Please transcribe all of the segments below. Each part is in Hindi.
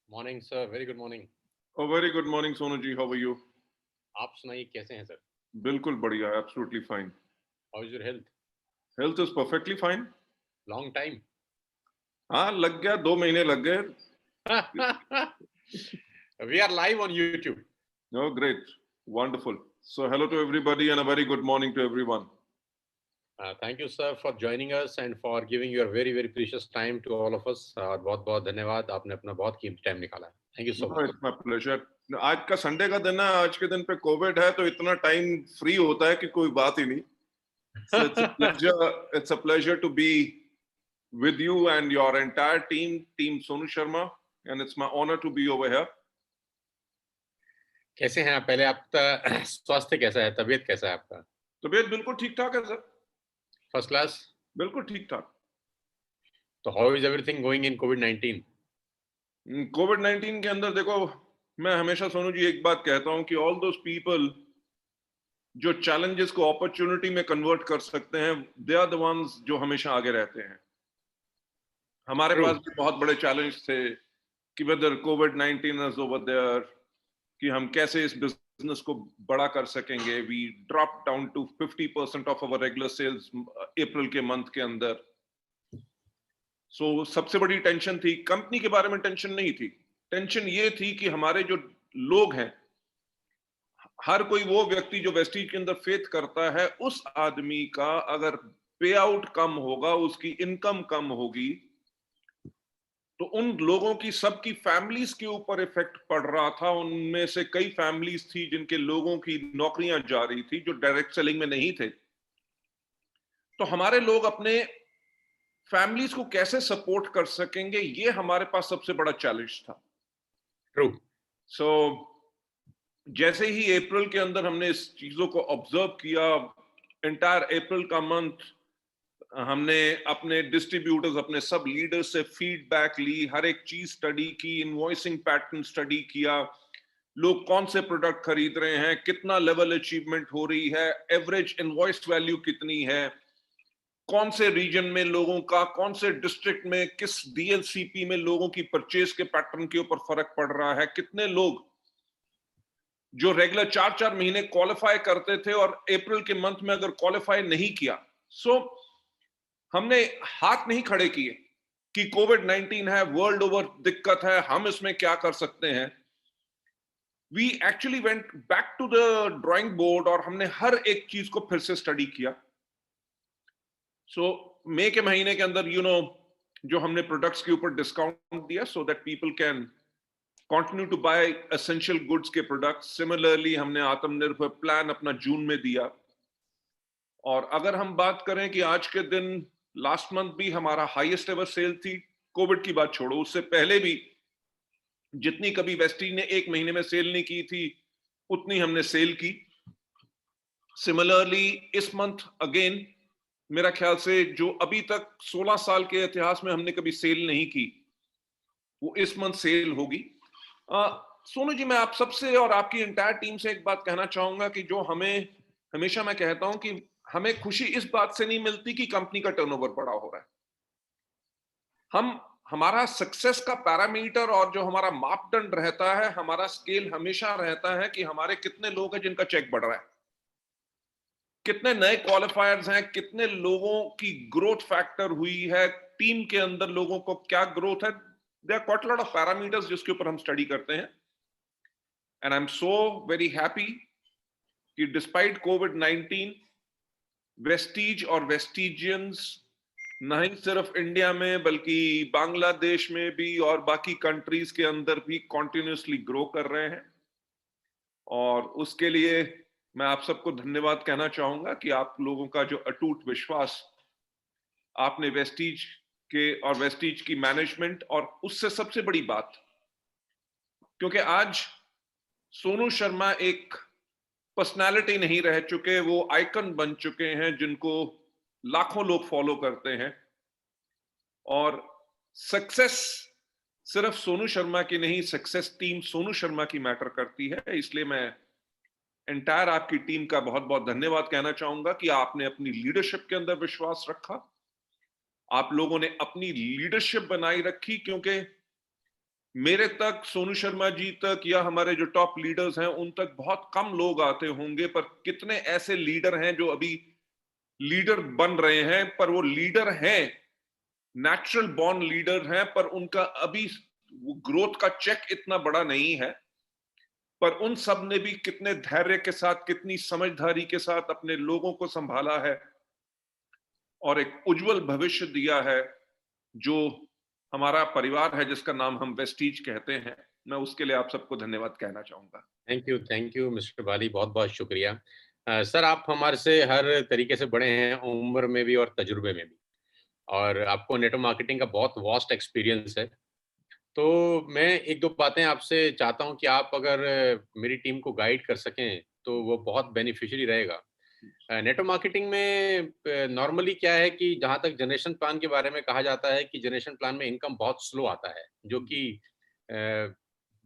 Morning sir, very good morning. Very good morning Sonu ji, how are you? आप सुनाइए, कैसे हैं सर? बिल्कुल बढ़िया, absolutely fine. How is your health? Health is perfectly fine. Long time. हाँ, लग गया, 2 महीने लग गए। We are live on YouTube. Oh, great, wonderful. So hello to everybody and a very good morning to everyone. Thank you sir for joining us and for giving your very very precious time to all of us. और बहुत बहुत धन्यवाद, आपने अपना बहुत कीमती टाइम निकाला है। Thank you so No, much. it's my pleasure. आज का संडे का दिन है, आज के दिन पे कोविड है तो इतना टाइम फ्री होता है कि कोई बात ही नहीं। So it's a pleasure to be with you and your entire team Sonu Sharma, and it's my honor to be over here. कैसे हैं आप? पहले आपका स्वास्थ्य कैसा है, तबीयत कैसा है आपका? तबीयत बिल्कुल ठीक ठाक है सर, फर्स्ट क्लास। बिल्कुल ठीक ठाक। तो how is everything going in कोविड-19? कोविड-19 के अंदर देखो, मैं हमेशा सोनू जी एक बात कहता हूं कि ऑल दोस पीपल जो चैलेंजेस को अपॉर्चुनिटी में कन्वर्ट कर सकते हैं, दे आर द वंस जो हमेशा आगे रहते हैं। हमारे ट्रू। पास भी बहुत बड़े चैलेंज थे कि वेदर कोविड-19 इज ओवर देयर, कि हम कैसे इस बिजनेस को बड़ा कर सकेंगे। We drop down to 50% of our regular sales April के मंथ के अंदर। सबसे बड़ी टेंशन थी, कंपनी के बारे में टेंशन नहीं थी, टेंशन ये थी कि हमारे जो लोग हैं, हर कोई वो व्यक्ति जो वेस्टीज के अंदर फेथ करता है, उस आदमी का अगर पे आउट कम होगा, उसकी इनकम कम होगी, तो उन लोगों की सबकी फैमिलीज के ऊपर इफेक्ट पड़ रहा था। उनमें से कई फैमिलीज थी जिनके लोगों की नौकरियां जा रही थी, जो डायरेक्ट सेलिंग में नहीं थे। तो हमारे लोग अपने फैमिलीज को कैसे सपोर्ट कर सकेंगे, ये हमारे पास सबसे बड़ा चैलेंज था। ट्रू। सो जैसे ही अप्रैल के अंदर हमने इस चीजों को ऑब्जर्व किया, एंटायर अप्रैल का मंथ हमने अपने डिस्ट्रीब्यूटर्स, अपने सब लीडर्स से फीडबैक ली, हर एक चीज स्टडी की, इनवॉइसिंग पैटर्न स्टडी किया, लोग कौन से प्रोडक्ट खरीद रहे हैं, कितना लेवल अचीवमेंट हो रही है, एवरेज इनवॉइस वैल्यू कितनी है, कौन से रीजन में लोगों का, कौन से डिस्ट्रिक्ट में, किस डीएलसीपी में लोगों की परचेज के पैटर्न के ऊपर फर्क पड़ रहा है, कितने लोग जो रेगुलर 4-4 महीने क्वालिफाई करते थे और अप्रैल के मंथ में अगर क्वालिफाई नहीं किया। हमने हाथ नहीं खड़े किए कि कोविड-19 है, वर्ल्ड ओवर दिक्कत है, हम इसमें क्या कर सकते हैं। We actually went back to the drawing board और हमने हर एक चीज को फिर से स्टडी किया। मई के महीने के अंदर जो हमने प्रोडक्ट्स के ऊपर डिस्काउंट दिया so that people can continue to buy essential goods के प्रोडक्ट्स। सिमिलरली हमने आत्मनिर्भर प्लान अपना जून में दिया। और अगर हम बात करें कि आज के दिन, लास्ट मंथ भी हमारा हाईएस्ट एवर सेल थी। कोविड की बात छोड़ो, उससे पहले भी जितनी कभी वेस्टीज ने एक महीने में सेल नहीं की थी, उतनी हमने सेल की। सिमिलरली इस मंथ अगेन, मेरा ख्याल से जो अभी तक 16 साल के इतिहास में हमने कभी सेल नहीं की, वो इस मंथ सेल होगी। सोनू जी, मैं आप सबसे और आपकी एंटायर टीम से एक बात कहना चाहूंगा कि जो हमेशा मैं कहता हूं कि हमें खुशी इस बात से नहीं मिलती कि कंपनी का टर्नओवर बड़ा हो रहा है। हमारा सक्सेस का पैरामीटर और जो हमारा मापदंड रहता है, हमारा स्केल हमेशा रहता है कि हमारे कितने लोग हैं जिनका चेक बढ़ रहा है, कितने नए क्वालिफायर्स हैं, कितने लोगों की ग्रोथ फैक्टर हुई है, टीम के अंदर लोगों को क्या ग्रोथ है। There are quite lot of parameters जिसके ऊपर हम स्टडी करते हैं। And I am so very happy कि डिस्पाइट कोविड-19, वेस्टीज और वेस्टीजियंस नहीं सिर्फ इंडिया में बल्कि बांग्लादेश में भी और बाकी कंट्रीज के अंदर भी कॉन्टिन्यूसली ग्रो कर रहे हैं। और उसके लिए मैं आप सबको धन्यवाद कहना चाहूंगा कि आप लोगों का जो अटूट विश्वास आपने वेस्टीज के और वेस्टीज की मैनेजमेंट, और उससे सबसे बड़ी बात, क्योंकि आज सोनू शर्मा एक पर्सनालिटी नहीं रह चुके, वो आइकन बन चुके हैं जिनको लाखों लोग फॉलो करते हैं। और सक्सेस सिर्फ सोनू शर्मा की नहीं, सक्सेस टीम सोनू शर्मा की मैटर करती है। इसलिए मैं एंटायर आपकी टीम का बहुत बहुत धन्यवाद कहना चाहूंगा कि आपने अपनी लीडरशिप के अंदर विश्वास रखा आप लोगों ने अपनी लीडरशिप बनाई रखी, क्योंकि मेरे तक, सोनू शर्मा जी तक या हमारे जो टॉप लीडर्स हैं उन तक बहुत कम लोग आते होंगे, पर कितने ऐसे लीडर हैं जो अभी लीडर बन रहे हैं, पर वो लीडर हैं, नेचुरल बॉर्न लीडर हैं, पर उनका अभी ग्रोथ का चेक इतना बड़ा नहीं है, पर उन सब ने भी कितने धैर्य के साथ, कितनी समझदारी के साथ अपने लोगों को संभाला है और एक उज्जवल भविष्य दिया है। जो हमारा परिवार है जिसका नाम हम वेस्टीज कहते हैं, मैं उसके लिए आप सबको धन्यवाद कहना चाहूंगा। थैंक यू मिस्टर बाली, बहुत बहुत शुक्रिया। सर, आप हमारे से हर तरीके से बड़े हैं, उम्र में भी और तजुर्बे में भी, और आपको नेटवर्क मार्केटिंग का बहुत वास्ट एक्सपीरियंस है। तो मैं एक दो बातें आपसे चाहता हूं कि आप अगर मेरी टीम को गाइड कर सकें तो वो बहुत बेनिफिशियरी रहेगा। नेटवर्क मार्केटिंग में नॉर्मली क्या है कि जहां तक जनरेशन प्लान के बारे में कहा जाता है कि जनरेशन प्लान में इनकम बहुत स्लो आता है, जो कि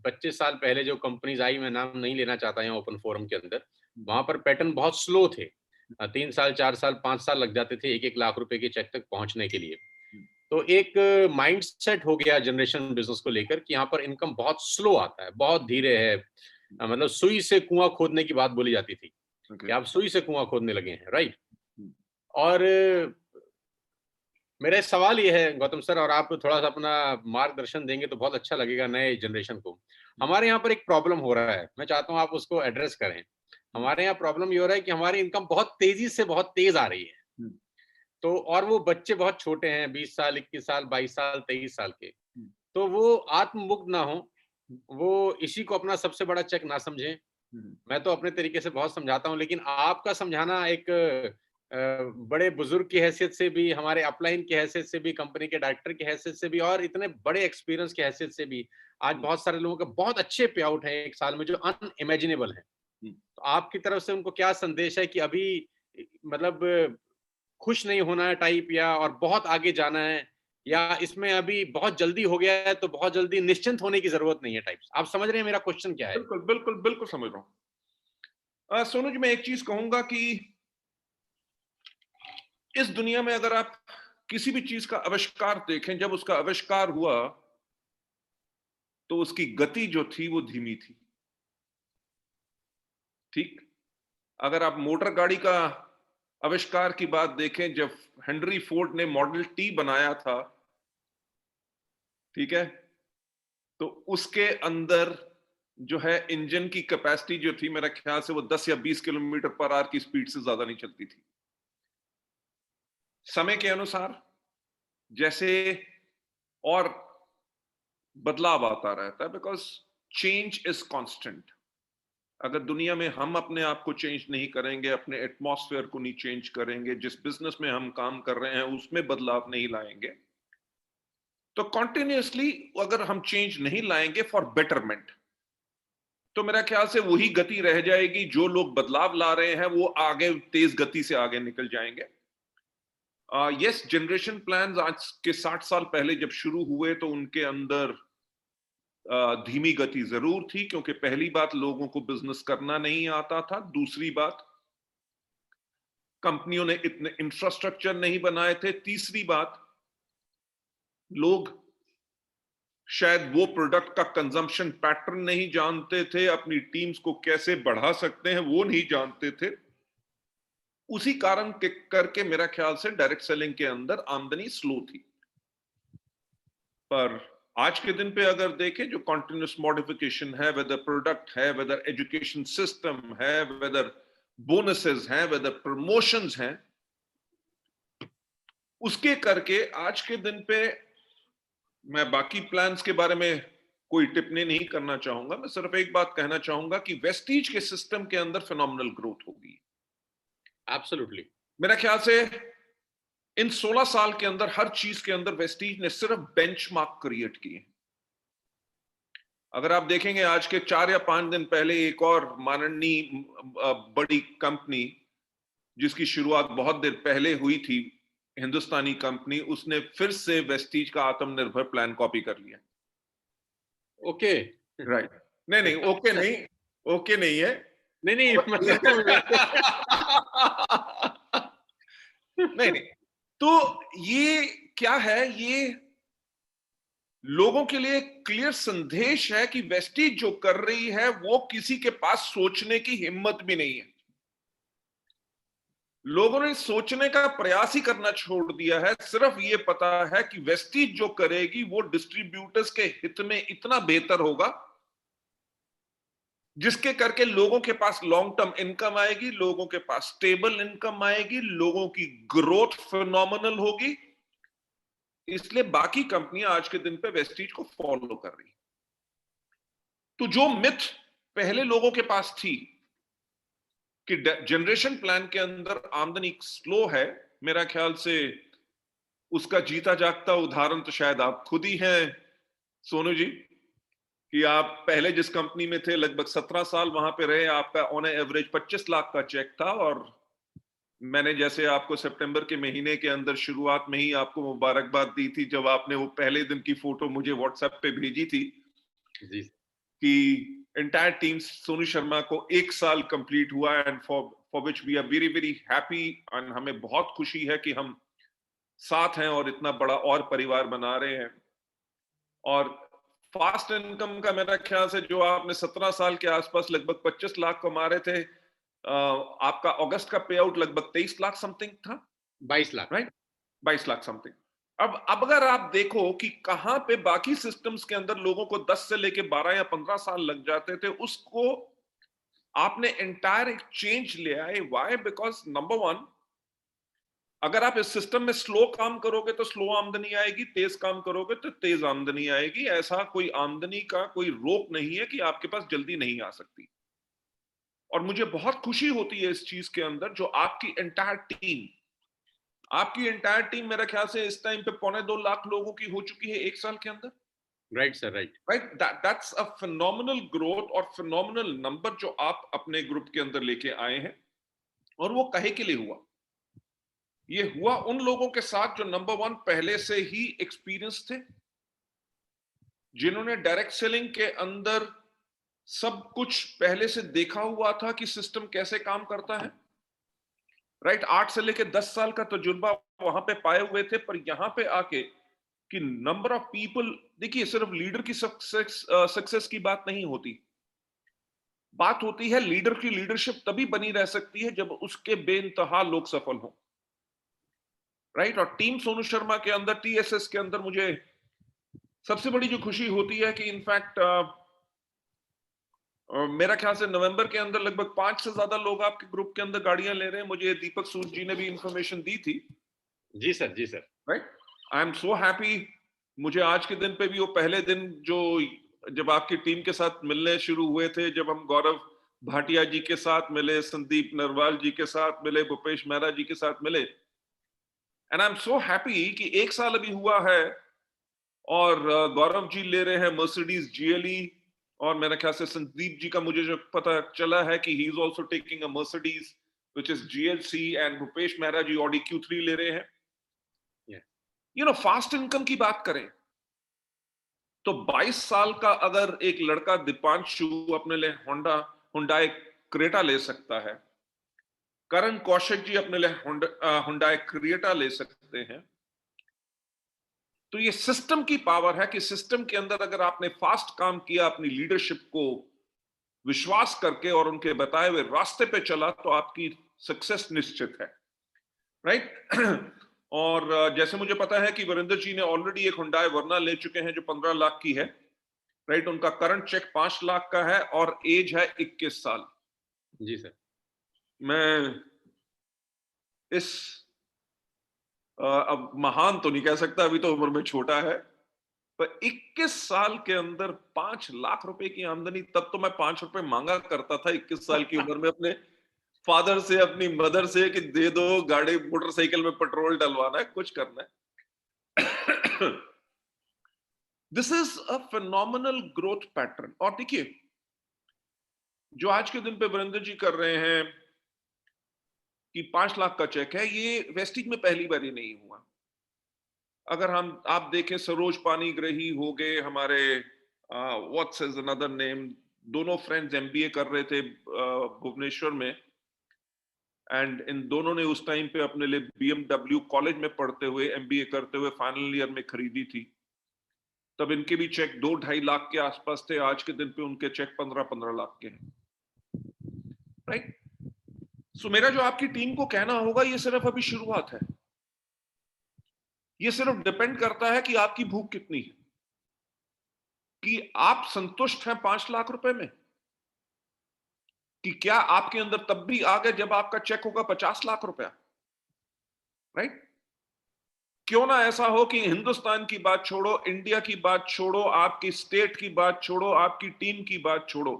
25 साल पहले जो कंपनीज आई, मैं नाम नहीं लेना चाहता यहाँ ओपन फोरम के अंदर, वहां पर पैटर्न बहुत स्लो थे। 3 साल, 4 साल, 5 साल लग जाते थे 1-1 लाख रुपए के चेक तक पहुंचने के लिए। तो एक माइंड सेट हो गया जनरेशन बिजनेस को लेकर कि यहाँ पर इनकम बहुत स्लो आता है, बहुत धीरे है। मतलब सुई से कुआं खोदने की बात बोली जाती थी कि आप सुई से कुआं खोदने लगे हैं, राइट। और मेरा सवाल ये है गौतम सर, और आप थोड़ा सा अपना मार्गदर्शन देंगे तो बहुत अच्छा लगेगा नए जनरेशन को। हमारे यहाँ पर एक प्रॉब्लम हो रहा है, मैं चाहता हूँ आप उसको एड्रेस करें। हमारे यहाँ प्रॉब्लम ये हो रहा है कि हमारी इनकम बहुत तेजी से बहुत तेज आ रही है, तो और वो बच्चे बहुत छोटे हैं, 20 साल, 21 साल, 22 साल, 23 साल के, तो वो आत्ममुग्ध ना हो, वो इसी को अपना सबसे बड़ा चेक ना समझें। मैं तो अपने तरीके से बहुत समझाता हूँ, लेकिन आपका समझाना एक बड़े बुजुर्ग की हैसियत से भी, हमारे अपलाइन की हैसियत से भी, कंपनी के डायरेक्टर की हैसियत से भी, और इतने बड़े एक्सपीरियंस की हैसियत से भी, आज बहुत सारे लोगों के बहुत अच्छे पे आउट हैं एक साल में जो अनइमेजिनेबल है। तो आपकी तरफ से उनको क्या संदेश है कि अभी मतलब खुश नहीं होना है टाइप, या और बहुत आगे जाना है, या इसमें अभी बहुत जल्दी हो गया है तो बहुत जल्दी निश्चिंत होने की जरूरत नहीं है टाइप्स? आप समझ रहे हैं मेरा क्वेश्चन क्या है? बिल्कुल बिल्कुल बिल्कुल समझ रहा हूँ। सोनू जी, मैं एक चीज कहूंगा कि इस दुनिया में अगर आप किसी भी चीज का आविष्कार देखें, जब उसका आविष्कार हुआ तो उसकी गति जो थी वो धीमी थी। ठीक, अगर आप मोटर गाड़ी का आविष्कार की बात देखें, जब हेनरी फोर्ड ने मॉडल टी बनाया था, ठीक है, तो उसके अंदर जो है इंजन की कैपेसिटी जो थी, मेरा ख्याल से वो 10 या 20 किलोमीटर पर आवर की स्पीड से ज्यादा नहीं चलती थी। समय के अनुसार जैसे और बदलाव आता रहता है, बिकॉज चेंज इज कांस्टेंट। अगर दुनिया में हम अपने आप को चेंज नहीं करेंगे, अपने एटमॉस्फेयर को नहीं चेंज करेंगे, जिस बिजनेस में हम काम कर रहे हैं उसमें बदलाव नहीं लाएंगे, तो कॉन्टिन्यूसली अगर हम चेंज नहीं लाएंगे फॉर बेटरमेंट, तो मेरा ख्याल से वही गति रह जाएगी। जो लोग बदलाव ला रहे हैं वो आगे तेज गति से आगे निकल जाएंगे। यस, जनरेशन प्लान्स आज के 60 साल पहले जब शुरू हुए तो उनके अंदर धीमी गति जरूर थी, क्योंकि पहली बात लोगों को बिजनेस करना नहीं आता था, दूसरी बात कंपनियों ने इतने इंफ्रास्ट्रक्चर नहीं बनाए थे, तीसरी बात लोग शायद वो प्रोडक्ट का कंजम्पशन पैटर्न नहीं जानते थे, अपनी टीम्स को कैसे बढ़ा सकते हैं वो नहीं जानते थे। उसी कारण के करके मेरा ख्याल से डायरेक्ट सेलिंग के अंदर आमदनी स्लो थी। पर आज के दिन पे अगर देखें, जो कॉन्टिन्यूस मॉडिफिकेशन है, वेदर प्रोडक्ट है, वेदर एजुकेशन सिस्टम है, वेदर बोनसेस हैं, वेदर प्रमोशंस हैं, उसके करके आज के दिन पे मैं बाकी प्लान्स के बारे में कोई टिप्पणी नहीं करना चाहूंगा। मैं सिर्फ एक बात कहना चाहूंगा कि वेस्टीज के सिस्टम के अंदर फिनोमिनल ग्रोथ होगी। एब्सोल्युटली। मेरा ख्याल से इन 16 साल के अंदर हर चीज के अंदर वेस्टीज ने सिर्फ बेंचमार्क क्रिएट किए। अगर आप देखेंगे आज के 4 या 5 दिन पहले एक और माननीय बड़ी कंपनी जिसकी शुरुआत बहुत देर पहले हुई थी, हिंदुस्तानी कंपनी, उसने फिर से वेस्टीज का आत्मनिर्भर प्लान कॉपी कर लिया। ओके, राइट, नहीं ओके नहीं, ओके नहीं है, नहीं मतलब नहीं, तो ये क्या है ये लोगों के लिए क्लियर संदेश है कि वेस्टीज जो कर रही है वो किसी के पास सोचने की हिम्मत भी नहीं है। लोगों ने सोचने का प्रयास ही करना छोड़ दिया है। सिर्फ ये पता है कि वेस्टीज जो करेगी वो डिस्ट्रीब्यूटर्स के हित में इतना बेहतर होगा, जिसके करके लोगों के पास लॉन्ग टर्म इनकम आएगी, लोगों के पास स्टेबल इनकम आएगी, लोगों की ग्रोथ फिनोमिनल होगी। इसलिए बाकी कंपनियां आज के दिन पे वेस्टीज को फॉलो कर रही। तो जो मिथ पहले लोगों के पास थी कि जनरेशन प्लान के अंदर आमदनी स्लो है, मेरा ख्याल से उसका जीता जागता उदाहरण तो शायद आप खुद ही हैं सोनू जी, कि आप पहले जिस कंपनी में थे लगभग 17 साल वहां पे रहे, आपका ऑन एवरेज 25 लाख का चेक था, और मैंने जैसे आपको सितंबर के महीने के अंदर शुरुआत में ही आपको मुबारकबाद दी थी जब आपने वो पहले दिन की फोटो मुझे व्हाट्सएप पे भेजी थी जी कि एंटायर टीम सोनू शर्मा को 1 साल कंप्लीट हुआ, and for which we are very very happy, एंड हमें बहुत खुशी है कि हम साथ हैं और इतना बड़ा और परिवार बना रहे हैं। और फास्ट इनकम का मेरा ख्याल से जो आपने 17 साल के आसपास लगभग 25 लाख कमा रहे थे, आपका अगस्त का पे आउट लगभग 23 लाख समथिंग था, 22 लाख। राइट? 22 लाख समथिंग। अब अगर आप देखो कि कहां पे बाकी सिस्टम्स के अंदर लोगों को 10 से लेके 12 या 15 साल लग जाते थे, उसको आपने एंटायर एक चेंज ले आए। व्हाई? बिकॉज नंबर वन, अगर आप इस सिस्टम में स्लो काम करोगे तो स्लो आमदनी आएगी, तेज काम करोगे तो तेज आमदनी आएगी। ऐसा कोई आमदनी का कोई रोक नहीं है कि आपके पास जल्दी नहीं आ सकती। और मुझे बहुत खुशी होती है इस चीज के अंदर, जो आपकी एंटायर टीम मेरा ख्याल से इस टाइम पे 2.25 लाख लोगों की हो चुकी है 1 साल के अंदर। Right sir, right. Right, that's a phenomenal growth और फिनोमिनल नंबर जो आप अपने ग्रुप के अंदर लेके आए हैं। और वो कहे के लिए हुआ? ये हुआ उन लोगों के साथ जो नंबर वन पहले से ही एक्सपीरियंस थे, जिन्होंने डायरेक्ट सेलिंग के अंदर सब कुछ पहले से देखा हुआ था कि सिस्टम कैसे काम करता है। राइट, 8 से लेके 10 साल का तजुर्बा वहां पे पाए हुए थे। पर यहां पे आके कि नंबर ऑफ पीपल, देखिए सिर्फ लीडर की सक्सेस की बात नहीं होती, बात होती है लीडर की लीडरशिप तभी बनी रह सकती है जब उसके बेइंतहा लोग सफल हों। राइट, और टीम सोनू शर्मा के अंदर, टीएसएस के अंदर मुझे सबसे बड़ी जो खुशी होती है कि इनफैक्ट मेरा ख्याल से नवंबर के अंदर लगभग 5 से ज्यादा लोग आपके ग्रुप के अंदर गाड़ियां ले रहे हैं। मुझे दीपक सूद जी ने भी इंफॉर्मेशन दी थी। जी सर, जी sir. Right, I am so happy. मुझे आज के दिन पे भी वो पहले दिन जो जब आपकी टीम के साथ मिलने शुरू हुए थे, जब हम गौरव भाटिया जी के साथ मिले, संदीप नरवाल जी के साथ मिले, भूपेश मेहरा जी के साथ मिले, and I am so happy कि 1 साल अभी हुआ है और गौरव जी ले रहे हैं मर्सिडीज जीएलई, और मेरे ख्याल से संदीप जी का मुझे जो पता चला है कि he is also taking a Mercedes which is GLC, and Bhupesh Mehra ji Audi Q3 ले रहे हैं। यू नो, फास्ट इनकम की बात करें तो 22 साल का अगर एक लड़का दीपांशु अपने लिए हुंडई क्रेटा ले सकता है, करण कौशिक जी अपने लिए हुंडई क्रिएटा ले सकते हैं, तो ये सिस्टम की पावर है कि सिस्टम के अंदर अगर आपने फास्ट काम किया, अपनी लीडरशिप को विश्वास करके और उनके बताए हुए रास्ते पे चला, तो आपकी सक्सेस निश्चित है। राइट और जैसे मुझे पता है कि वीरेंद्र जी ने ऑलरेडी एक हुंडई वर्ना ले चुके हैं जो 15 लाख की है। राइट, उनका करंट चेक 5 लाख का है और एज है 21 साल। जी सर। मैं इस अब महान तो नहीं कह सकता, अभी तो उम्र में छोटा है, पर 21 साल के अंदर 5 लाख रुपए की आमदनी। तब तो मैं 5 रुपए मांगा करता था 21 साल की उम्र में अपने फादर से, अपनी मदर से, कि दे दो, गाड़ी मोटरसाइकिल में पेट्रोल डलवाना है, कुछ करना है। This is a phenomenal growth pattern. और देखिए, जो आज के दिन पे वीरेंद्र जी कर रहे हैं कि 5 लाख का चेक है, ये वेस्टिज में पहली बार ही नहीं हुआ। अगर आप देखें, सरोज पानीग्राही हो गए हमारे, व्हाट्स इज अनदर नेम, दोनों फ्रेंड्स एमबीए कर रहे थे भुवनेश्वर में, एंड इन दोनों ने उस टाइम पे अपने लिए BMW कॉलेज में पढ़ते हुए MBA करते हुए फाइनल ईयर में खरीदी थी। तब इनके भी चेक 2-2.5 लाख के आसपास थे, आज के दिन पे उनके चेक 15-15 लाख के हैं, राइट? सो मेरा जो आपकी टीम को कहना होगा, ये सिर्फ अभी शुरुआत है। ये सिर्फ डिपेंड करता है कि आपकी भूख कितनी है, कि आप संतुष्ट हैं 5 लाख रुपए में, कि क्या आपके अंदर तब भी आ गए जब आपका चेक होगा 50 लाख रुपया, राइट? क्यों ना ऐसा हो कि हिंदुस्तान की बात छोड़ो, इंडिया की बात छोड़ो, आपकी स्टेट की बात छोड़ो, आपकी टीम की बात छोड़ो,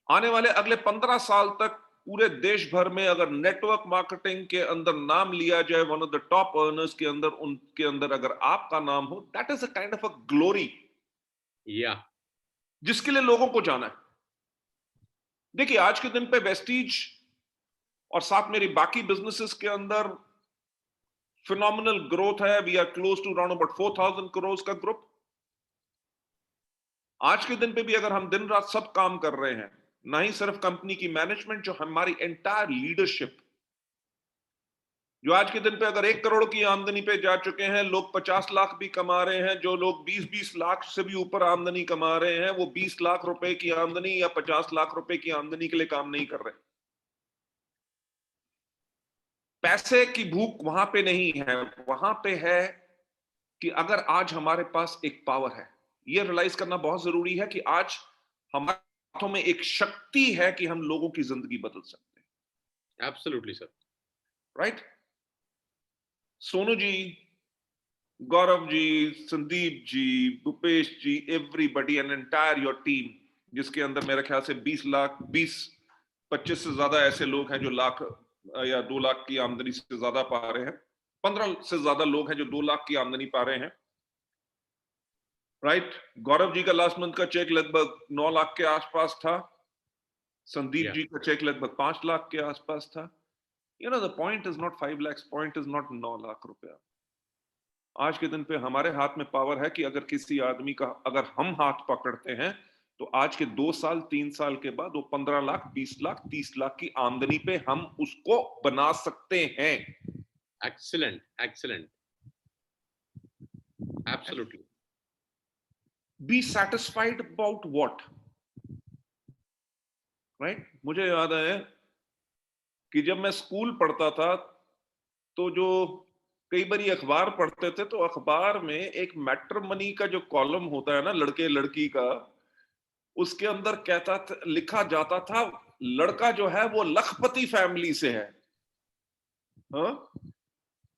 आने वाले अगले 15 साल तक पूरे देश भर में अगर नेटवर्क मार्केटिंग के अंदर नाम लिया जाए, one of the top earners के अंदर, उनके अंदर अगर आपका नाम हो, that is a kind of a glory, या जिसके लिए लोगों को जाना है। देखिए, आज के दिन पे वेस्टीज और साथ मेरी बाकी बिजनेसेस के अंदर फिनोमिनल ग्रोथ है। We are close to around about 4,000 crore का ग्रुप। आज के दिन पे भी अगर हम दिन रात सब काम कर रहे हैं, ना ही सिर्फ कंपनी की मैनेजमेंट, जो हमारी एंटायर लीडरशिप, जो आज के दिन पे अगर 1 करोड़ की आमदनी पे जा चुके हैं, लोग 50 लाख भी कमा रहे हैं, जो लोग 20-20 लाख से भी ऊपर आमदनी कमा रहे हैं, वो 20 लाख रुपए की आमदनी या 50 लाख रुपए की आमदनी के लिए काम नहीं कर रहे। पैसे की भूख वहां पे नहीं है, वहां पे है कि अगर आज हमारे पास एक पावर है, ये रियलाइज करना बहुत जरूरी है कि आज हमारे हाथों में एक शक्ति है कि हम लोगों की जिंदगी बदल सकते हैं। Absolutely sir. Right? Sonu ji, Gaurav ji, Sandeep ji, Bhupesh ji, everybody and entire your team, जिसके अंदर मेरे ख्याल से 20-25 से ज्यादा ऐसे लोग हैं जो लाख या 2 लाख की आमदनी से ज्यादा पा रहे हैं। 15 से ज्यादा लोग हैं जो 2 लाख की आमदनी पा रहे हैं, राइट? गौरव जी का लास्ट मंथ का चेक लगभग 9 लाख के आसपास था। संदीप जी का चेक लगभग 5 लाख के आसपास था। You know, the point is not 5 lakh, point is not 9 lakh रुपया। आज के दिन पे हमारे हाथ में पावर है कि अगर किसी आदमी का अगर हम हाथ पकड़ते हैं, तो आज के 2 साल 3 साल के बाद वो 15 लाख, 20 लाख, 30 लाख की आमदनी पे हम उसको बना सकते हैं। Excellent, excellent, absolutely. B satisfied about what, right? मुझे याद है कि जब मैं स्कूल पढ़ता था, तो जो कई बार अखबार पढ़ते थे, तो अखबार में एक मैट्रिमनी का जो कॉलम होता है ना, लड़के लड़की का, उसके अंदर कहता था, लिखा जाता था, लड़का जो है वो लखपति फैमिली से है। हाँ?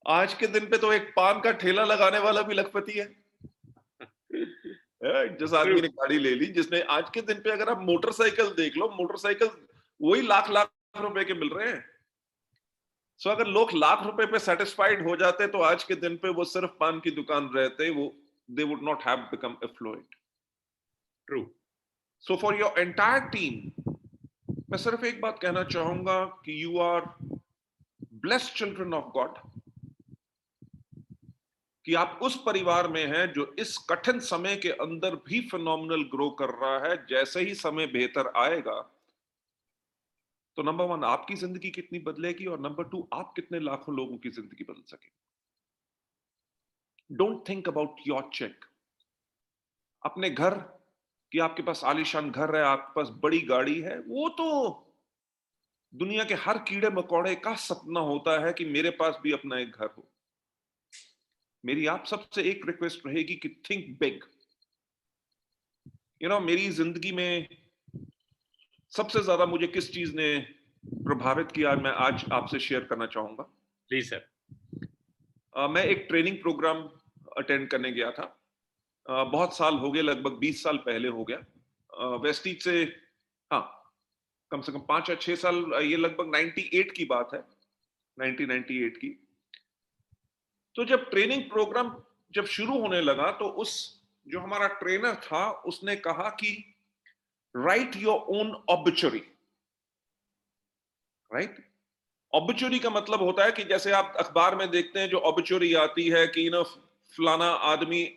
आज के दिन पे तो एक पान का ठेला लगाने वाला भी लखपति है। जिस आदमी ने गाड़ी ले ली, जिसने, आज के दिन पे अगर आप मोटरसाइकिल देख लो, मोटरसाइकिल वही लाख लाख रुपए के मिल रहे हैं। सो अगर लोग लाख रुपए पे सेटिस्फाइड हो जाते, तो आज के दिन पे वो सिर्फ पान की दुकान रहते, वो they would not have become affluent. True. So for your entire team, मैं सिर्फ एक बात कहना चाहूंगा कि you are blessed children of God, कि आप उस परिवार में हैं जो इस कठिन समय के अंदर भी फिनोमिनल ग्रो कर रहा है। जैसे ही समय बेहतर आएगा, तो नंबर 1 आपकी जिंदगी कितनी बदलेगी, और नंबर 2 आप कितने लाखों लोगों की जिंदगी बदल सकेंगे। Don't think about your cheque. अपने घर, कि आपके पास आलीशान घर है, आपके पास बड़ी गाड़ी है, वो तो दुनिया के हर कीड़े मकोड़े का सपना होता है कि मेरे पास भी अपना एक घर हो। मेरी आप सबसे एक रिक्वेस्ट रहेगी कि थिंक बिग। यू नो, मेरी जिंदगी में सबसे ज्यादा मुझे किस चीज ने प्रभावित किया, मैं आज आपसे शेयर करना चाहूंगा। Please sir. मैं एक ट्रेनिंग प्रोग्राम अटेंड करने गया था। बहुत साल हो गए, लगभग 20 साल पहले हो गया। वेस्टीज से, हाँ, कम से कम 5 या 6 साल, ये लगभग 98 की बात है, 1998 की। तो जब ट्रेनिंग प्रोग्राम जब शुरू होने लगा, तो उस जो हमारा ट्रेनर था, उसने कहा कि राइट योर ओन ऑब्चुरी। राइट? ऑब्चुरी का मतलब होता है कि जैसे आप अखबार में देखते हैं, जो ऑब्चुरी आती है कि फलाना आदमी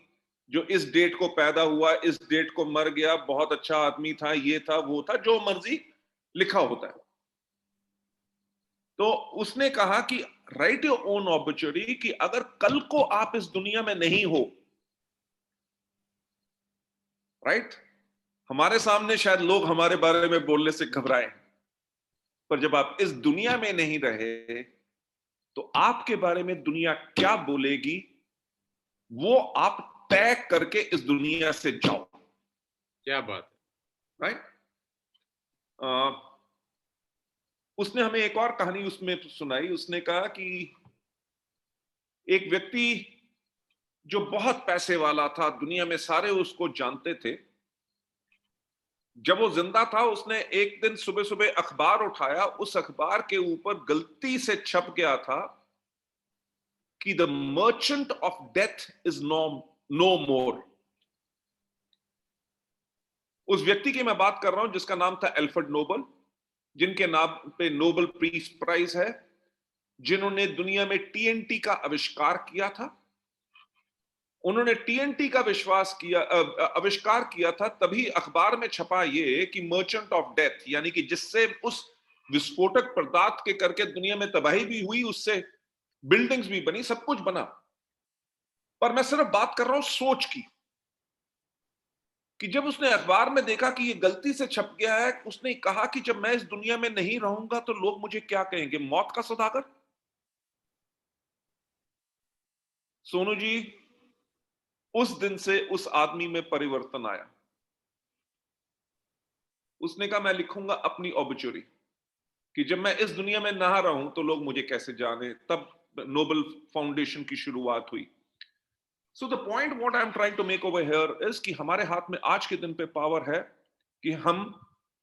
जो इस डेट को पैदा हुआ, इस डेट को मर गया, बहुत अच्छा आदमी था, ये था, वो था, जो मर्जी लिखा होता है। तो उसने कहा कि राइट योर ओन ऑब्चुरी, कि अगर कल को आप इस दुनिया में नहीं हो, राइट, हमारे सामने शायद लोग हमारे बारे में बोलने से घबराए, पर जब आप इस दुनिया में नहीं रहे तो आपके बारे में दुनिया क्या बोलेगी, वो आप तय करके इस दुनिया से जाओ। क्या बात है। राइट। उसने हमें एक और कहानी उसमें सुनाई। उसने कहा कि एक व्यक्ति जो बहुत पैसे वाला था, दुनिया में सारे उसको जानते थे, जब वो जिंदा था उसने एक दिन सुबह सुबह अखबार उठाया, उस अखबार के ऊपर गलती से छप गया था कि the merchant of death is no more. उस व्यक्ति की मैं बात कर रहा हूं जिसका नाम था एल्फ्रेड नोबल, जिनके नाम पे नोबल पीस प्राइज है, जिन्होंने दुनिया में टीएनटी का आविष्कार किया था। उन्होंने टीएनटी का आविष्कार किया था, तभी अखबार में छपा ये कि मर्चेंट ऑफ डेथ, यानी कि जिससे उस विस्फोटक पदार्थ के करके दुनिया में तबाही भी हुई, उससे बिल्डिंग्स भी बनी, सब कुछ बना। पर मैं सिर्फ बात कर रहा हूं सोच की, कि जब उसने अखबार में देखा कि ये गलती से छप गया है, उसने कहा कि जब मैं इस दुनिया में नहीं रहूंगा तो लोग मुझे क्या कहेंगे, मौत का सौदागर। सोनू जी, उस दिन से उस आदमी में परिवर्तन आया। उसने कहा मैं लिखूंगा अपनी ऑब्चुरी, कि जब मैं इस दुनिया में ना रहूं तो लोग मुझे कैसे जाने। तब नोबल फाउंडेशन की शुरुआत हुई। So the point what I am trying to make over here is कि हमारे हाथ में आज के दिन पे पावर है कि हम